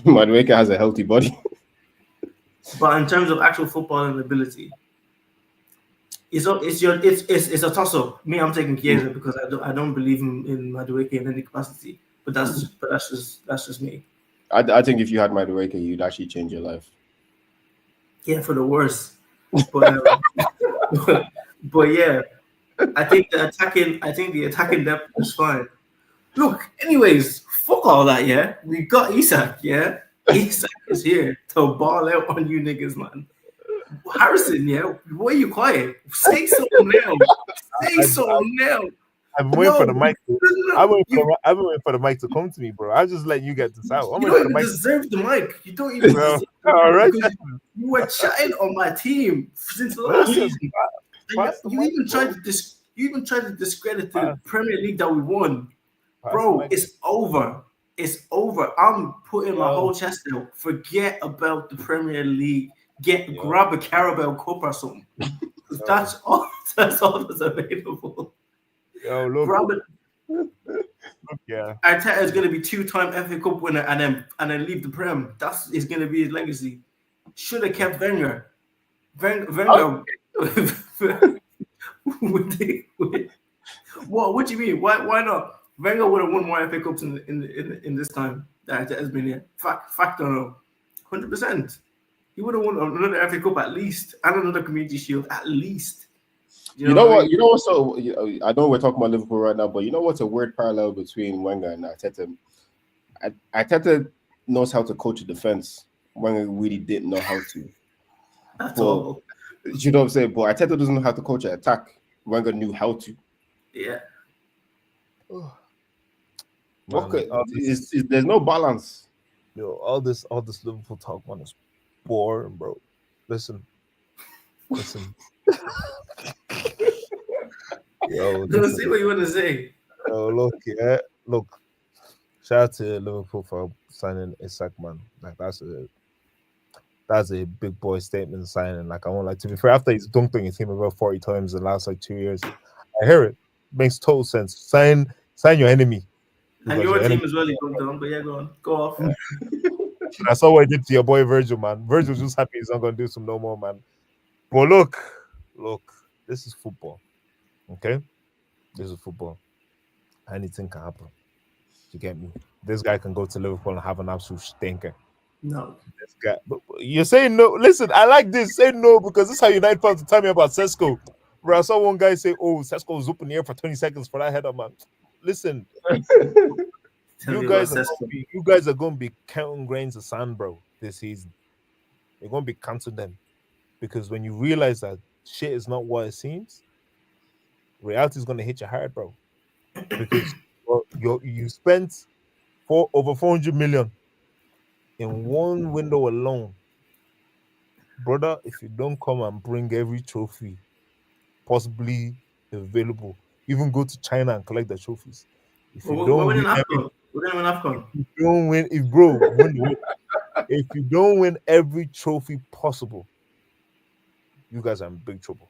Madueke has a healthy body. But in terms of actual footballing ability, it's a toss up. Me, I'm taking Chiesa because I don't believe in Madueke in any capacity. But that's just me. I think if you had Madueke, you'd actually change your life. Yeah, for the worse. But but yeah, I think the attacking depth is fine. Look, anyways, fuck all that, yeah. We got Isak, yeah. Isak is here to ball out on you niggas, man. Harrison, yeah. Why are you quiet? Say something now. Say something now. I've been waiting for the mic. I've been waiting for the mic to come to me, bro. I just let you get this out. You don't even deserve the mic. You don't even deserve all right. You were chatting on my team since last season. You even tried to discredit the Premier League that we won. Bro, it's over. It's over. I'm putting my whole chest out. Forget about the Premier League. Grab a Carabao Cup or something. That's all that's available. Yo, look. Grab it. Look, yeah. Arteta is going to be 2-time FA Cup winner and then leave the Prem. That's is going to be his legacy. Should have kept Wenger. Wenger. What do you mean? Why not? Wenger would have won more FA Cups in this time that has been here. Fact or no? 100%. He would have won another FA Cup at least and another Community Shield at least. You know what? You know what? So I know we're talking about Liverpool right now, but you know what's a weird parallel between Wenger and Arteta? Arteta knows how to coach a defense. Wenger really didn't know how to. At all. You know what I'm saying? But Arteta doesn't know how to coach an attack. Wenger knew how to. Yeah. Okay. There's no balance. Yo, all this Liverpool talk, man, is boring, bro. Listen. Yo, let's see what you want to say. Look. Shout out to Liverpool for signing Isak, man. Like that's a big boy statement signing. Like I won't like to be fair. After he's dunked on his team about 40 times in the last like 2 years, I hear it. Makes total sense. Sign your enemy And because your your team enemy. as well, you got down. But yeah, go on, go off. I saw what he did to your boy Virgil, man. Virgil's just happy he's not gonna do some no more, man. But look, this is football. Okay? This is football. Anything can happen. You get me? This guy can go to Liverpool and have an absolute stinker. No, This guy, but you're saying no. Listen, I like this. Say no because this is how United fans tell me about Sesko. Bro, I saw one guy say, "Oh, Sesko was up in the air for 20 seconds for that header, man." Listen, tell you me about guys are gonna Sesko. you guys are going to be counting grains of sand, bro. This season, you're going to be counting them because when you realize that shit is not what it seems, reality is going to hit you hard, bro. Because you spent over 400 million in one window alone, brother. If you don't come and bring every trophy possibly available, even go to China and collect the trophies. If you We're don't winning win every, AFCON. We're gonna win AFCON. you don't win, if bro, if you don't win every trophy possible, you guys are in big trouble.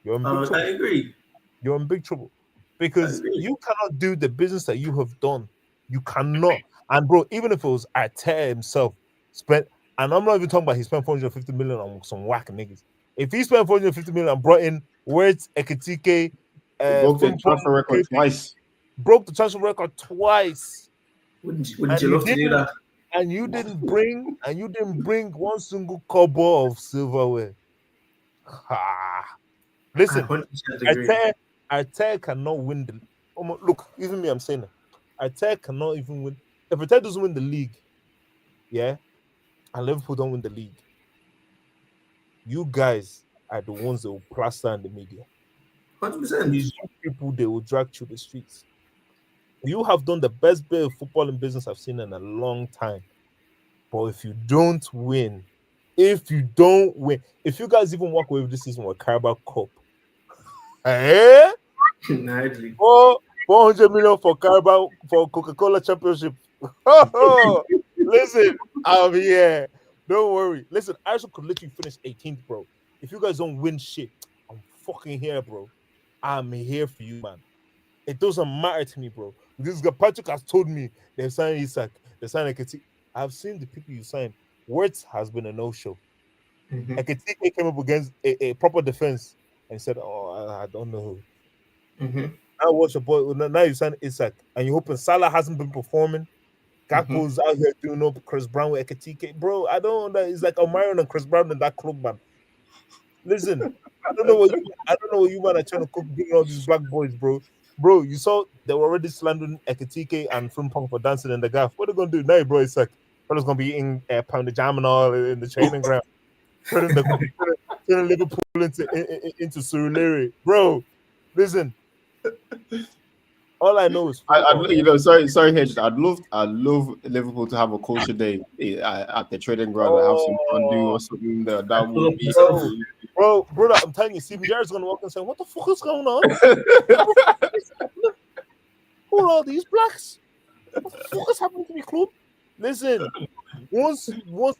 You're in big I trouble. agree. You're in big trouble I because agree. you cannot do the business that you have done. You cannot. And bro, even if it was Arteta himself spent, and I'm not even talking about he spent 450 million on some whack niggas. If he spent 450 million and brought in Wirtz, Ekitike, It broke the Frimpong, transfer record twice. broke the transfer record twice, Wouldn't and you you love to do didn't, that? and you didn't bring one single kobo of silverware. Ha. I Listen, 100% agree. Arteta cannot win the. Look, even me, I'm saying it. Arteta cannot even win. If Arteta doesn't win the league, yeah, and Liverpool don't win the league, you guys are the ones that will plaster in the media. 100%. These people they will drag through the streets. You have done the best bit of football in business I've seen in a long time. But if you don't win, if you guys even walk away with this season with Carabao Cup, eh? Gnarly. 400 million for Carabao for Coca-Cola Championship. Listen, I'm here. Don't worry. Listen, Arsenal could literally finish 18th, bro. If you guys don't win shit, I'm fucking here, bro. I'm here for you, man. It doesn't matter to me, bro. This guy Patrick has told me they've signed Isak, they signed Ekitike. I've seen the people you signed. Words has been a no-show. Mhm. Ekitike came up against a proper defense and said, "Oh, I don't know." Mhm. I watch a boy. Now you sign Isak, and you're hoping Salah hasn't been performing. Gakpo's out here doing up Chris Brown with Ekitike, bro. I don't know. It's like Omarion and Chris Brown in that club, man. Listen, I don't know what you man are trying to cook, bringing all these black boys, bro. Bro, you saw they were already slandering Ekitike and Frimpong for dancing in the gaff. What are they gonna do now, bro? It's like fellas gonna be eating pounded jam and all in the training ground, turning Liverpool into Surulere, bro. Listen, all I know is football. Sorry, Hedge. I'd love Liverpool to have a culture day at the training ground and have some fondue or something. That pull would up be. myself. Brother, I'm telling you, Steven Gerrard's gonna walk and say, "What the fuck is going on? Who are all these blacks? What the fuck is happening to me, club?" Listen, once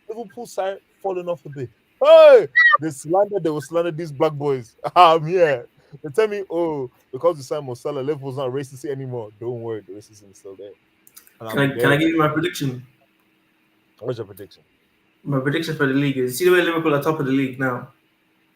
Liverpool start falling off a bit, hey, they will slander these black boys. Yeah. They tell me, oh, because you signed Salah, Liverpool's not racist anymore. Don't worry, the racism is still there. And Can I'll be I there. give you my prediction? What's your prediction? My prediction for the league is see the way Liverpool are top of the league now.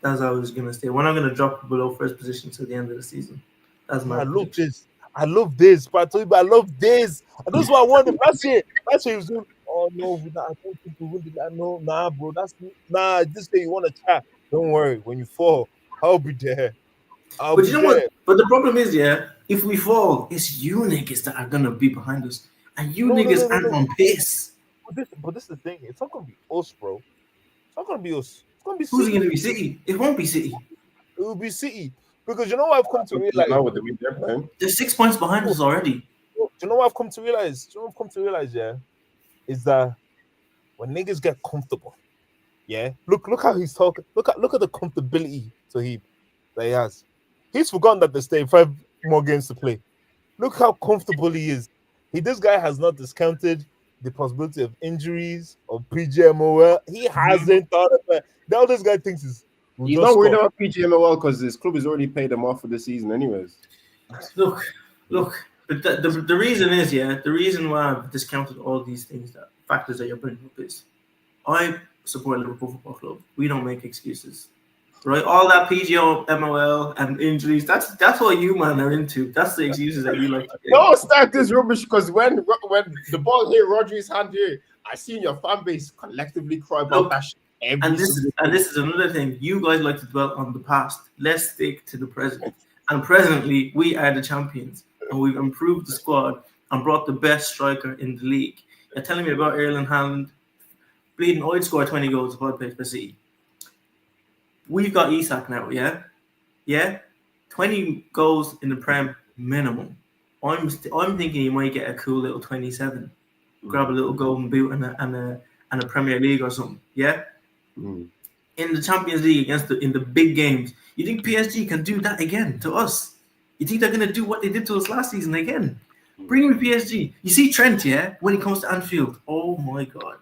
That's how it's gonna stay. We're not gonna drop below first position till the end of the season. That's my I love prediction. this. I love this. But I told you, I love this. And this is what I wanted last year. Last year he was doing, oh no, I don't think we win that. No, nah, bro. This day you want to chat. Don't worry. When you fall, I'll be there. I'll But be you know what? there. But the problem is, yeah, if we fall, it's you niggas that are gonna be behind us, and you No, niggas aren't on pace. But this is the thing. It's not gonna be us, bro. It's not gonna be us. It's gonna be Who's it City. gonna be? City? It won't be City. It will be City. Because you know what I've come to realize? Now with the win there, man. They're 6 points behind us already. Do you know what I've come to realize? Do you know what I've come to realize, yeah? Is that when niggas get comfortable, yeah. Look how he's talking. Look at the comfortability to him that he has. He's forgotten that there's still 5 more games to play. Look how comfortable he is. This guy has not discounted the possibility of injuries or PGMOL. He hasn't thought of it. Now this guy thinks we'll He's just not worried score. about PGMOL because his club has already paid him off for the season, anyways. Look. But the reason is, the reason why I've discounted all these things, that factors that you're bringing up, is I support Liverpool Football Club. We don't make excuses, right? All that PGMOL and injuries, that's what you man are into. That's the excuses that you like to get. No, start this rubbish because when the ball hit Rodri's hand here, I seen your fan base collectively cry about that shit. And this is another thing. You guys like to dwell on the past. Let's stick to the present. And presently, we are the champions, and we've improved the squad and brought the best striker in the league. You're telling me about Erling Haaland? Bleeding, I'd score 20 goals if I played for City. We've got Isak now, yeah. 20 goals in the Prem minimum. I'm thinking he might get a cool little 27. Grab a little golden boot and a Premier League or something, yeah. In the Champions League in the big games, you think PSG can do that again to us? You think they're gonna do what they did to us last season again? Bring me PSG. You see Trent, when he comes to Anfield, oh my god,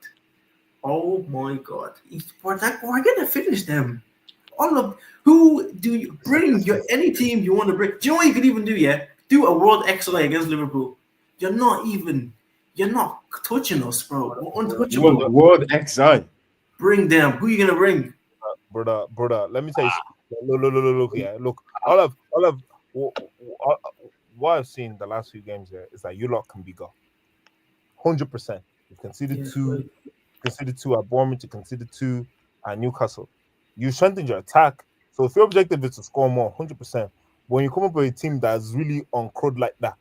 we're gonna finish them. Who do you bring? Any team you want to bring? Do you know what you could even do? Do a World XI against Liverpool. You're not touching us, bro. We're untouchable. World XI. Bring them. Who are you gonna bring? Brother, let me tell you. Look. What I've seen the last few games here is that you lot can be got 100%. You conceded two at Bournemouth, you conceded 2 at Newcastle. You strengthened your attack. So if your objective is to score more, 100%. When you come up with a team that's really on crud like that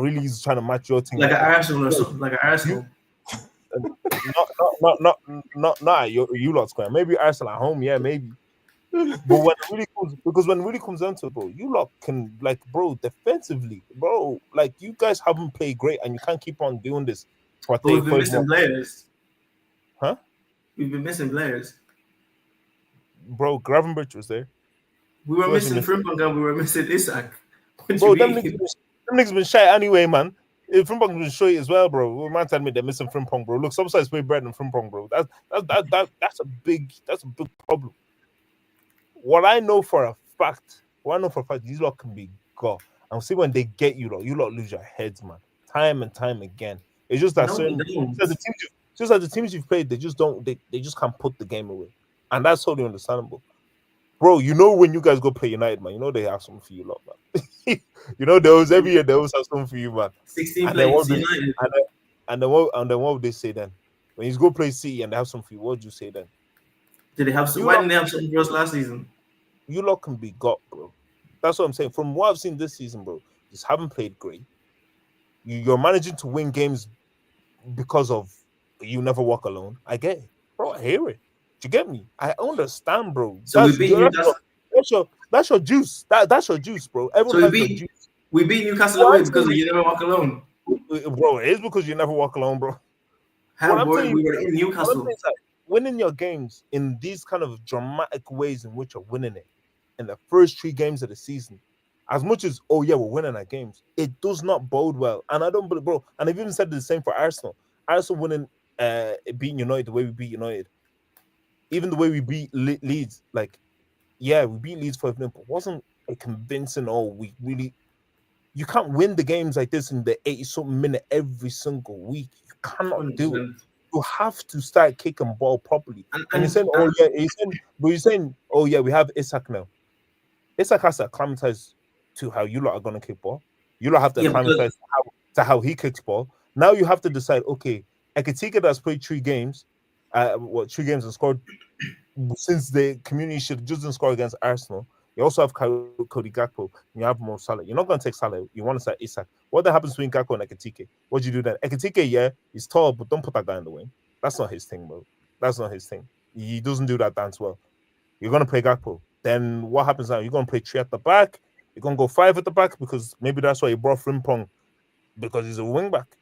really is trying to match your team, like an Arsenal or something, like an Arsenal. Not at you lot square. Maybe Arsenal at home, maybe. But when it really comes down to it, bro, you lot can defensively, bro, you guys haven't played great, and you can't keep on doing this. But we've been missing players. Huh? We've been missing players. Bro, Gravenberch was there. We were missing Frimpong and we were missing Isak. Bro, them niggas been shy anyway, man. Frimpong been shy as well, bro. Man tell me they're missing Frimpong, bro. Look, some sides way better than Frimpong, bro. That's a big problem. What I know for a fact, these lot can be got. And see when they get you lot lose your heads, man. Time and time again. It's just that the teams you've played, they just can't put the game away. And that's totally understandable. Bro, when you guys go play United, man, they have something for you lot, man. Every year they always have something for you, man. 16 players United. And then what would they say then? When you go play City and they have something for you, what would you say then? Why didn't they have something for us last season? You lot can be got, bro. That's what I'm saying. From what I've seen this season, bro, just haven't played great. You're managing to win games because of you never walk alone. I get it. Bro, I hear it. Do you get me? I understand, bro. So that's your juice. That's your juice, bro. Everyone has your juice. We beat Newcastle away because you never walk alone. Bro, it is because you never walk alone, bro. How bored we were in Newcastle. Winning your games in these kind of dramatic ways in which you're winning it in the first 3 games of the season, as much as we're winning our games, it does not bode well. And I don't believe, bro. And I've even said the same for Arsenal. Arsenal winning, beating United the way we beat United, even the way we beat Leeds. We beat Leeds 5-0, but wasn't a convincing. We really. You can't win the games like this in the 80-something minute every single week. You cannot do it. You have to start kicking ball properly. And you're saying, we have Isak now. Isak has to acclimatize to how you lot are going to kick ball. You lot have to acclimatize to how he kicks ball. Now you have to decide, okay, Ekitike that's played 3 games, 3 games and scored since the community should just didn't score against Arsenal. You also have Cody Gakpo. You have Mo Salah. You're not going to take Salah. You want to say Isak. What then happens between Gakpo and Ekitike? What do you do then? Ekitike, he's tall, but don't put that guy in the wing. That's not his thing, bro. That's not his thing. He doesn't do that dance well. You're going to play Gakpo. Then what happens now? You're going to play 3 at the back. You're going to go 5 at the back because maybe that's why you brought Frimpong, because he's a wing back.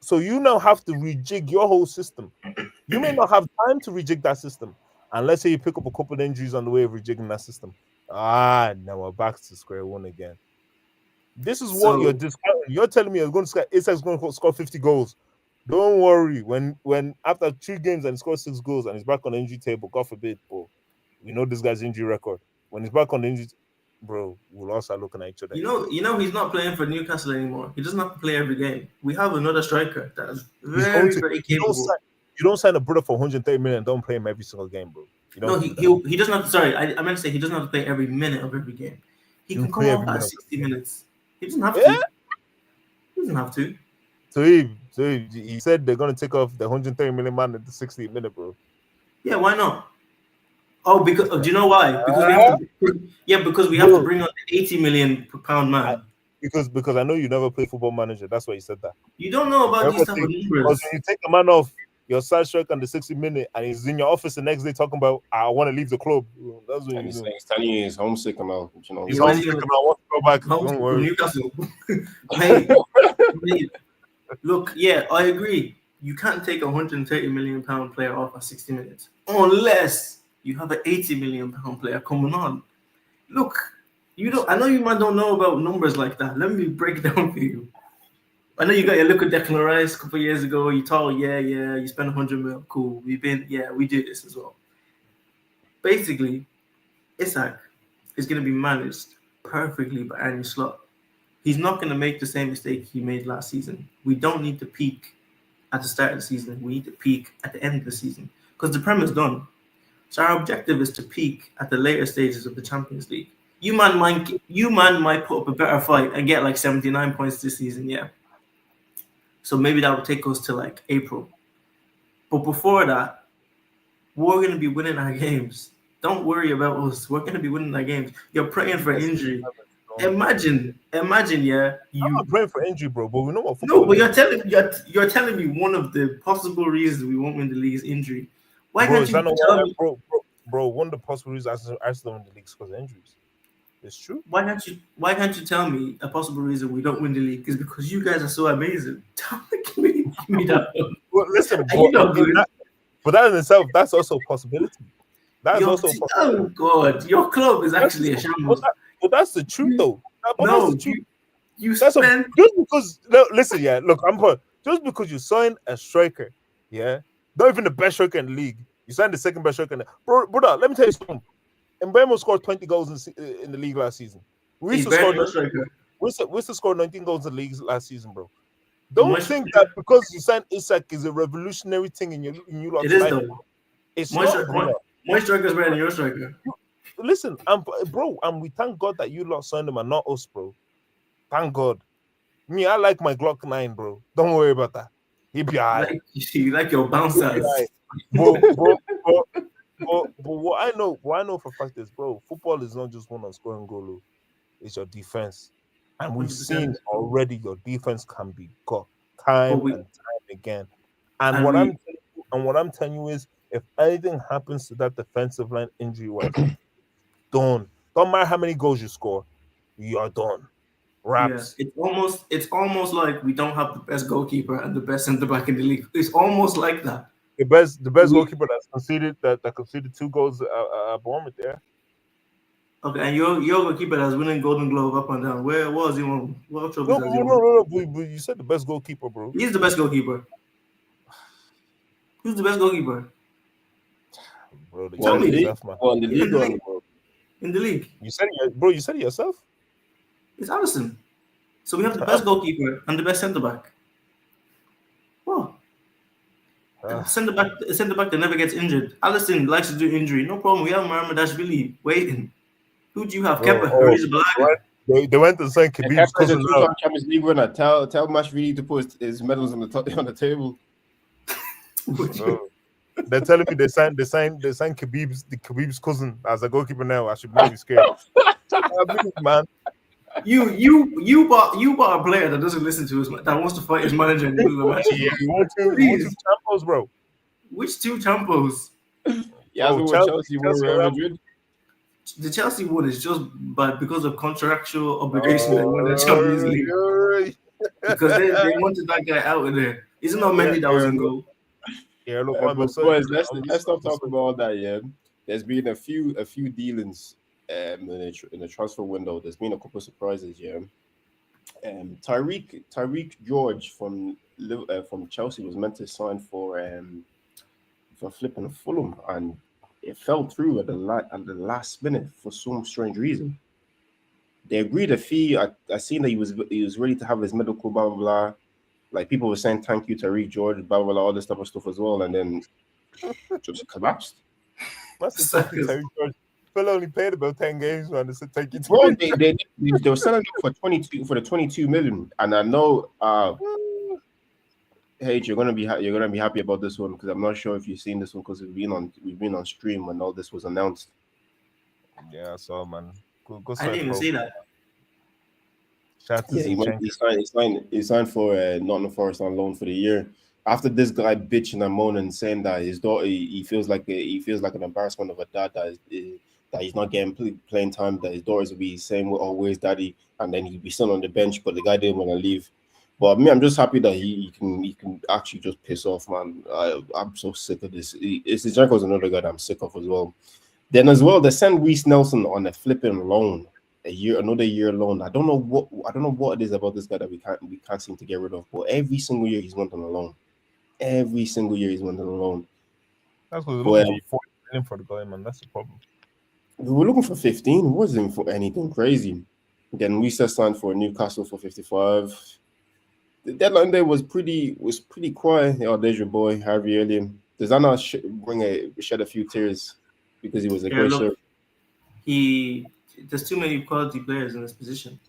So you now have to rejig your whole system. You may not have time to rejig that system. And let's say you pick up a couple of injuries on the way of rejigging that system. Now we're back to square one again. This is what you're discounting. You're telling me Isak's going to score 50 goals Don't worry. When after 3 games and he scores 6 goals and he's back on the injury table, God forbid, bro. We know this guy's injury record. When he's back on the injury, bro, we'll all start looking at each other. He's not playing for Newcastle anymore. He doesn't have to play every game. We have another striker that is He's going very, to- very You capable. don't sign a brother for 130 million and don't play him every single game, bro. You No, don't do that. he doesn't have to. Sorry, I meant to say he doesn't have to play every minute of every game. He He'll can come play off every at minute of 60 minutes. He doesn't have Yeah. to. He doesn't have to. So he said they're gonna take off the 130 million man at the 60th minute, bro. Yeah, why not? Oh, because do you know why? Because we have to. Because we have to bring on the 80 million pound man. Because I know you never play Football Manager. That's why you said that. You don't know about these type of Because numbers. when you take the man off your side strike on the 60 minute and he's in your office the next day talking about I want to leave the club. That's when And you know. he's telling you he's homesick now. You know, He's Yeah, homesick and I want to go back. Homesick Don't from worry. Newcastle. Mate, look, yeah, I agree. You can't take a 130 million pound player off at 60 minutes unless you have an 80 million pound player coming on. Look, I know you might don't know about numbers like that. Let me break it down for you. I know you got your look at Declan Rice a couple of years ago. You told, you spent 100 mil. Cool. We do this as well. Basically, Isak is going to be managed perfectly by Arne Slot. He's not going to make the same mistake he made last season. We don't need to peak at the start of the season. We need to peak at the end of the season because the Prem is done. So our objective is to peak at the later stages of the Champions League. You man might put up a better fight and get like 79 points this season, yeah. So maybe that will take us to like April. But before that, we're going to be winning our games. Don't worry about us. We're going to be winning our games. You're praying for injury. Imagine, yeah. I'm not praying for injury, bro, but we know what football. No, but you're telling me one of the possible reasons we won't win the league is injury. Why can't you tell me, bro? One of the possible reasons Arsenal don't win the league is because of injuries. It's true. Why can't you tell me a possible reason we don't win the league is because you guys are so amazing? Give me that. Well, listen, but that in itself, that's also a possibility. That's also a possibility. Oh God, your club is actually a shambles. But that's the truth, though. No, that's the truth. Just because listen, just because you sign a striker, not even the best striker in the league, you signed the second best striker. Brother, let me tell you something. Mbemo scored 20 goals in the league last season. We used to score 19 goals in the league last season, bro. Don't think that because you signed Isak is a revolutionary thing in your lot's life. Though. It's not. My striker is better than your striker. Listen, we thank God that you lot signed him and not us, bro. Thank God. Me, I like my Glock 9, bro. Don't worry about that. He'll be alright. You like your bouncers. But what I know for a fact is, bro, football is not just one on scoring goal. It's your defense. And we've 100%. Seen already your defense can be got time and time again. And what I'm telling you is, if anything happens to that defensive line injury-wise, done. Don't matter how many goals you score, you are done. Raps. Yeah, it's almost like we don't have the best goalkeeper and the best centre back in the league. It's almost like that. The best goalkeeper that's conceded 2 goals at Bournemouth there. Okay, and your goalkeeper that's winning Golden Glove up and down. Where was he on? What trophies has he won? No. But you said the best goalkeeper, bro. He's the best goalkeeper. Who's the best goalkeeper? Bro, tell me. In the league. You said it, bro. You said it yourself. It's Alisson. So we have the best goalkeeper and the best centre back. Well, centre back that never gets injured. Alisson likes to do injury. No problem. We have Mohamedashvili waiting. Who do you have? Kepa. They went to sign Khabib's cousin. Champions League winner. Tell Mashvili to put his medals on the table. They're telling me they signed Khabib's cousin as a goalkeeper now. I should not be scared. Man. You bought a player that doesn't listen to his that wants to fight his manager in the middle of the match. You want two Champos, bro. Which 2 Champos? Chelsea won Real Madrid. The Chelsea one is just because of contractual obligation they won the Champions League. Because they wanted that guy out of there. Isn't it Mendy that was in goal? Yeah, look, boys, let's stop talking about that. Yeah, there's been a few dealings in the transfer window. There's been a couple of surprises. Yeah, Tyreek George from from Chelsea was meant to sign for flipping Fulham, and it fell through at the last minute for some strange reason. They agreed a fee. I seen that he was ready to have his medical, blah blah blah. Like people were saying thank you to Tariq George, blah blah blah, all this type of stuff as well, and then just collapsed. That's the talk to Terry George. Phil only played about 10 games, man. They said thank you to Bro, him. they were selling it for 22 million, and I know hey, you're gonna be happy about this one because I'm not sure if you've seen this one because we've been on stream when all this was announced. Yeah, I saw, man. Go I didn't even see that. Shout to Yeah, he signed for Nottingham Forest on loan for the year. After this guy bitching and moaning, saying that his daughter, he feels like an embarrassment of a dad that he's not getting playing time. That his daughters will be saying, "Oh, where's daddy?" And then he'd be sitting on the bench, but the guy didn't want to leave. But me, I'm just happy that he can actually just piss off, man. I'm so sick of this. Zinchenko's another guy that I'm sick of as well. Then as well, they sent Reece Nelson on a flipping loan. Another year loan. I don't know what it is about this guy that we can't seem to get rid of. But every single year he's went on a loan. Every single year he's went on a loan. That's what we're looking for 40 million for the guy, man. That's the problem. We were looking for 15. It wasn't for anything crazy. Then we signed for Newcastle for 55. The deadline day was pretty quiet. Oh, there's your boy Harvey Elliott. Does that not shed a few tears because he was a great serve? There's too many quality players in this position.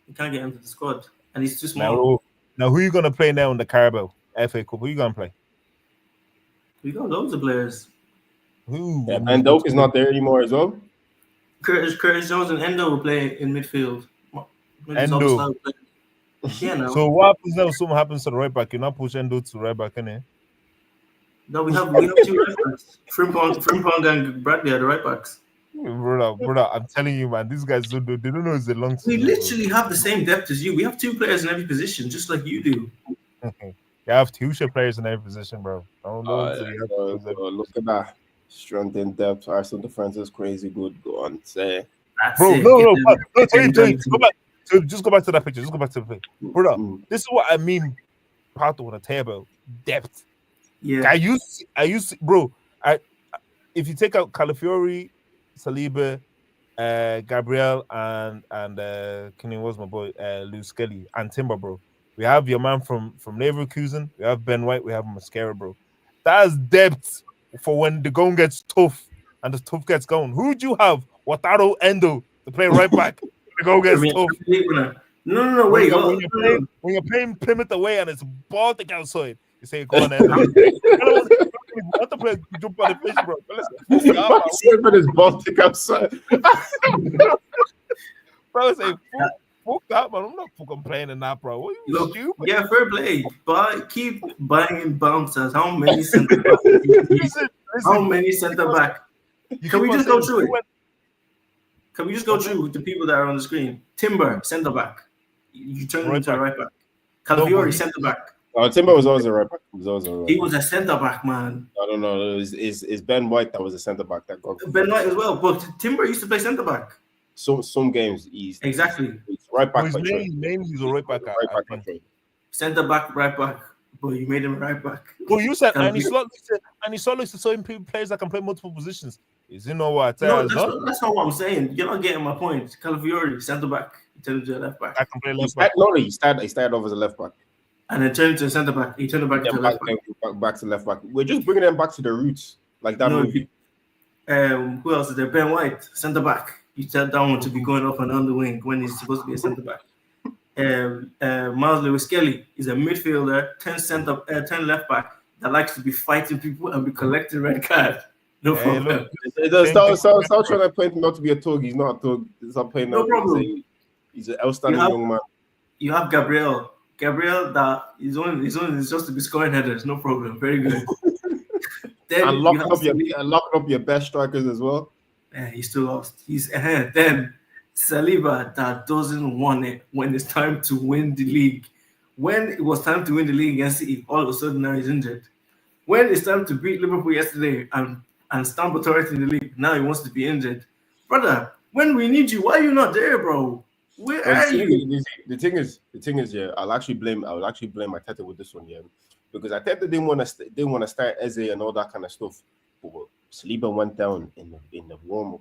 You can't get into the squad, and he's too small. Now who are you gonna play now in the Carabao FA Cup? Who are you gonna play? We got loads of players. Who? Yeah, and Doak is not there anymore as well. Curtis Jones and Endo will play in midfield. Endo. Yeah, no. So what happens now? Something happens to the right back. You not push Endo to right back, innit? No, we have two right backs. Frimpong and Bradley are the right backs. Brother, I'm telling you, man, these guys don't know it's a long season. We literally have the same depth as you. We have two players in every position, just like you do. You have two players in every position, bro. Look at that. Strength in depth. Arsenal defense is crazy good. Go on, say. Just go back to that picture. Just go back to the picture. Brother, this is what I mean. Part of the table. Depth. Yeah. I used bro. If you take out Calafiori, Saliba, Gabriel, and was my boy, Lou Skelly and Timber, bro. We have your man from Leverkusen. We have Ben White. We have Mascara, bro. That's depth for when the going gets tough and the tough gets going. Who do you have? Wataru Endo to play right back. The going gets tough. No, wait. When you're playing Plymouth away and it's Baltic outside, you say, "Go on, Endo." What the play jump on the pitch, bro? Listen, but it's Baltic outside. Bro, say fuck that, man. I'm not fucking playing in that, bro. What are you stupid? Yeah, fair play. But keep buying bouncers. How many centre back? How many centre back? Can we just go through it? Can we just go through the people that are on the screen? Timber, centre back. You turn him into a right back. Calafiori, centre back. Timber was always a right back. He was a centre back, man. I don't know. It's Ben White that was a centre back that got Ben White as well. But Timber used to play centre back. Some games he's exactly right back. Mainly he's a right back. Centre back, right back. But you made him right back. Well, you said and he's not to certain players that can play multiple positions. Is you know what? No, that's not what I'm saying. You're not getting my point. Calafiori, centre back. He turned into a left back. I can play left back. No, he started off as a left back. And then turned to a centre back. He turned back to left back. Back to left back. We're just bringing them back to the roots, like that movie. Who else is there? Ben White, centre back. You tell that one to be going up and on the wing when he's supposed to be a centre back. Miles Lewis Kelly is a midfielder, 10 left back that likes to be fighting people and be collecting red cards. No problem. Stop trying to paint him not to be a thug. He's not a thug. Stop painting no problem. He's an outstanding young man. You have Gabriel, that his own is just to be scoring headers. No problem. Very good. Then and locking up your best strikers as well. Yeah, he's still lost. He's ahead. Then Saliba that doesn't want it when it's time to win the league. When it was time to win the league against City, all of a sudden now he's injured. When it's time to beat Liverpool yesterday and stamp authority in the league, now he wants to be injured. Brother, when we need you, why are you not there, bro? Where Well, are you? the thing is, yeah, I will actually blame Arteta with this one, yeah, because Arteta didn't want to start Eze and all that kind of stuff. But Saliba went down in the warm up,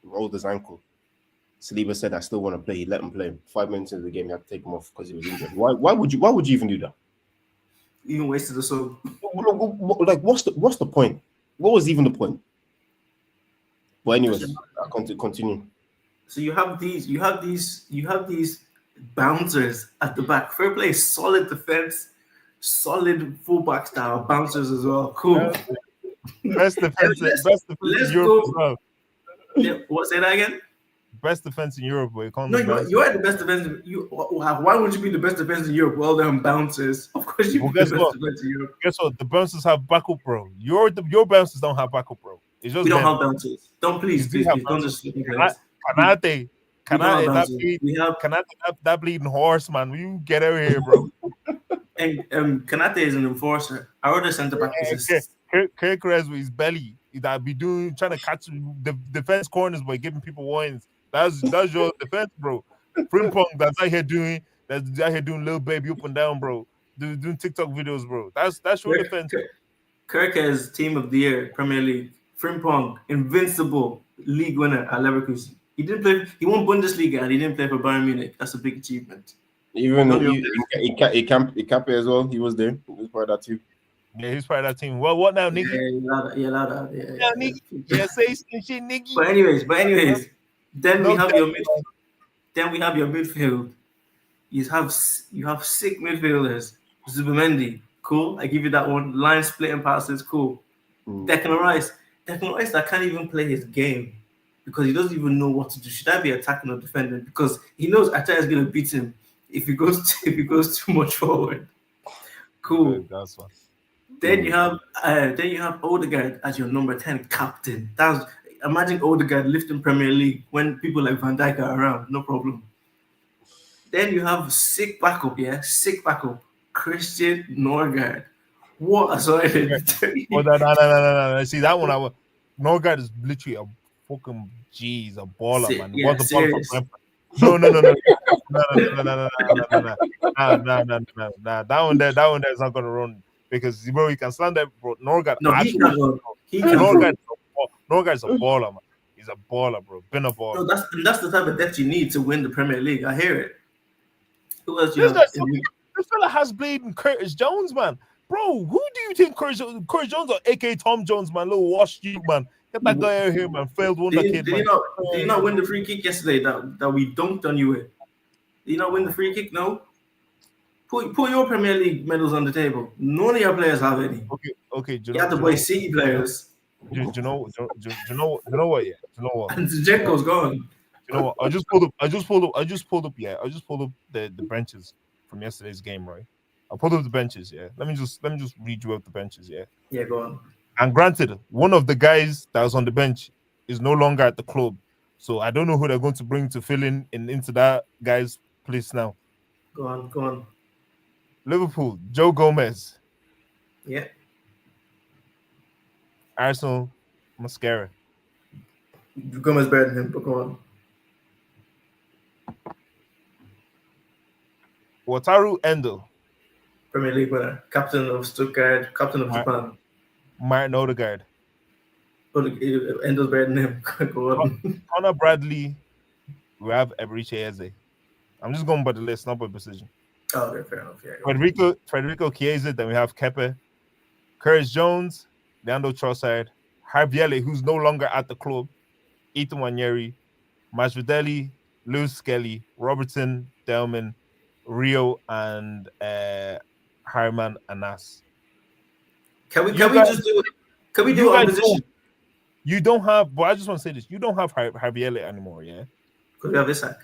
rolled his ankle. Saliba said, "I still want to play." He let him play. 5 minutes into the game, he had to take him off because he was injured. Why would you even do that? Even wasted the soul. Like, what's the point? What was even the point? But anyways, I continue. So you have these bouncers at the back. Fair play, solid defense, solid fullback style bouncers as well. Cool. Best defense Let's in Europe go. as well. Yeah, what? Say that again. Best defense in Europe, but No, you are the best defense. Why would you be the best defense in Europe? Well, them bouncers. Of course, you Well, be the guess best what? defense in Europe. Guess what? The bouncers have backup, bro. Your bouncers don't have backup, bro. It's just We don't them. have bouncers. Don't please You do have don't bouncers. just let me players. Kanate, We don't have that bouncers. bleed, We have Kanate, that bleeding horse, man. You get out of here, bro. and Kanate is an enforcer. Our other centre back is Kirk with his belly that be trying to catch the defense corners by giving people wines. That's your defense, bro. Frimpong that's out here doing little baby up and down, bro. Doing TikTok videos, bro. That's your defense. Kirk has team of the year, Premier League. Frimpong, invincible league winner at Leverkusen. He didn't play. He won Bundesliga and he didn't play for Bayern Munich. That's a big achievement. Even Ikape as well. He was there. He was part of that too. Yeah, he's part of that team. Well, what now, Nicky? Yeah, Nicky. Yeah, say some shit, Nicky. But anyways, then we have your midfield. You have sick midfielders. Zubimendi, cool. I give you that one. Line splitting passes, cool. Declan Rice that can't even play his game because he doesn't even know what to do. Should I be attacking or defending? Because he knows Arteta is going to beat him if he goes too much forward. Cool. That's one. Then you have Odegaard as your number 10 captain. Imagine Odegaard lifting Premier League when people like Van Dijk are around, no problem. Then you have sick backup, Christian Norgard. What a sorry. Oh, no. See that one, Norgard is literally a fucking he's a baller, man. Yeah, What the baller from Brentford? No. That one there is not gonna run because bro, you can stand there, bro. Norgard, no, he can run. Norgard's a baller, man. He's a baller, bro. Been a baller. No, that's the type of depth you need to win the Premier League. I hear it. Who else you have? This fella has played in Curtis Jones, man. Bro, who do you think Curtis Jones or AK Tom Jones, man? Little wash you, man. Get that guy out here, man. Failed wonder kid, man. Did you not win the free kick yesterday that we dunked on you with? Did you not win the free kick? No. Put your Premier League medals on the table. None of your players have any. Okay. You have to play City players. Do you know what? Yeah. Do you know what? And Zinchenko's gone. You know what? I just pulled up the benches from yesterday's game, right? I pulled up the benches, yeah. Let me just read you out the benches, yeah. Yeah, go on. And granted, one of the guys that was on the bench is no longer at the club. So I don't know who they're going to bring to fill into that guy's place now. Go on. Liverpool, Joe Gomez. Yeah. Arsenal, Mascara. Gomez better than him, but go on. Wataru Endo. Premier League winner, captain of Stuttgart, captain of Japan. Martin Odegaard. Endo's better than him. Go on. Connor Bradley. We have Eberechi Eze. I'm just going by the list, not by position. Oh, okay, fair enough. Yeah, Federico Chiesa. Then we have Kepa, Curtis Jones, Leandro Trossard, Harbiele, who's no longer at the club, Ethan Wanyeri, Masvideli, Lewis Skelly, Robertson, Delman, Rio, and Harman Anas. Can we just do it? Can we do our position? You don't have, but I just want to say this: you don't have Harbiele anymore, yeah. Because we have Isak.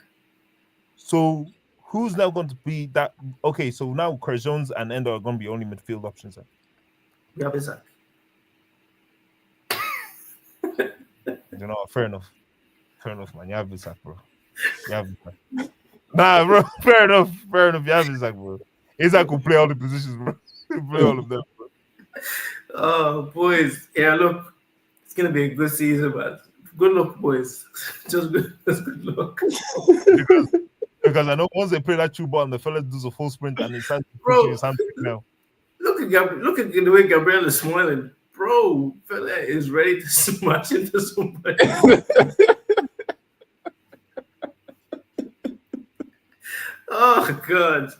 So who's now going to be that? Okay, so now Curtis Jones and Endo are going to be only midfield options. Then. We have Isak. You know, fair enough, man. You have Isak, bro. You have Isak. Nah, bro. Fair enough. You have Isak, bro. Isak will play all the positions, bro. He'll play all of them, bro. Oh, boys. Yeah, look, it's gonna be a good season, but good luck, boys. Just good luck. Because I know once they play that true ball and the fella does a full sprint and he starts Bro. pushing his hand now. Look at the way Gabriel is smiling. Bro, fella is ready to smash into somebody. Oh God.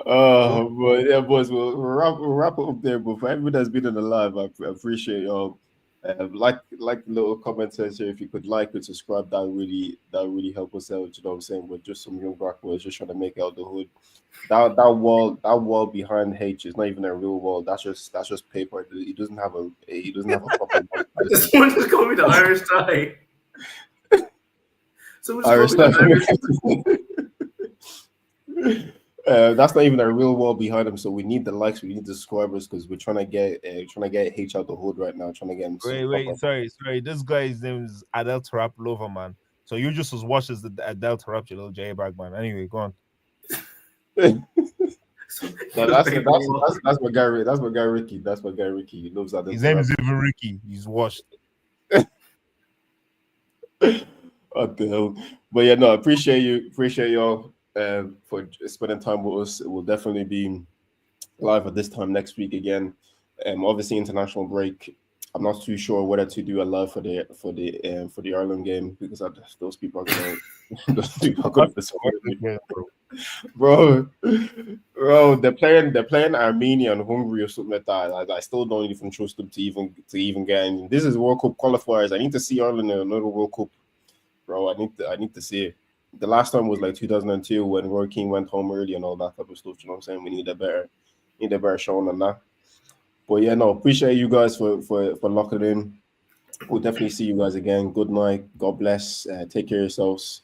But yeah, boys, we'll wrap it up there. But for everyone that's been on the live, I appreciate y'all. Like the little comment says here, if you could like and subscribe, that really help us out. You know what I'm saying? We're just some young black boys just trying to make out the hood. That wall behind H is not even a real wall. That's just paper. He doesn't have a proper wall. Someone just called me the Irish tie. Someone just Irish called me the tie. That's not even a real wall behind him. So we need the likes, we need the subscribers because we're trying to get H out the hood right now. Trying to get him. Wait, sorry. This guy's name is Adel Tarap man. So you just as watch as the Adel Tarap, you little J bag man. Anyway, go on. No, that's my guy. That's my guy Ricky. That's my guy Ricky. He loves that. His name is even Ricky. He's washed. What the hell? But yeah, no, appreciate y'all for spending time with us. It will definitely be live at this time next week again. Obviously international break. I'm not too sure whether to do a live for the Ireland game because those people are gonna bro. They're playing Armenia and Hungary or something like that. I still don't even trust them to even get in. This is World Cup qualifiers. I need to see Ireland in another World Cup, bro. I need to see it. The last time was like 2002 when Roy Keane went home early and all that type of stuff. You know what I'm saying? We need a better showing than that. But yeah, no, appreciate you guys for locking in. We'll definitely see you guys again. Good night. God bless. Take care of yourselves.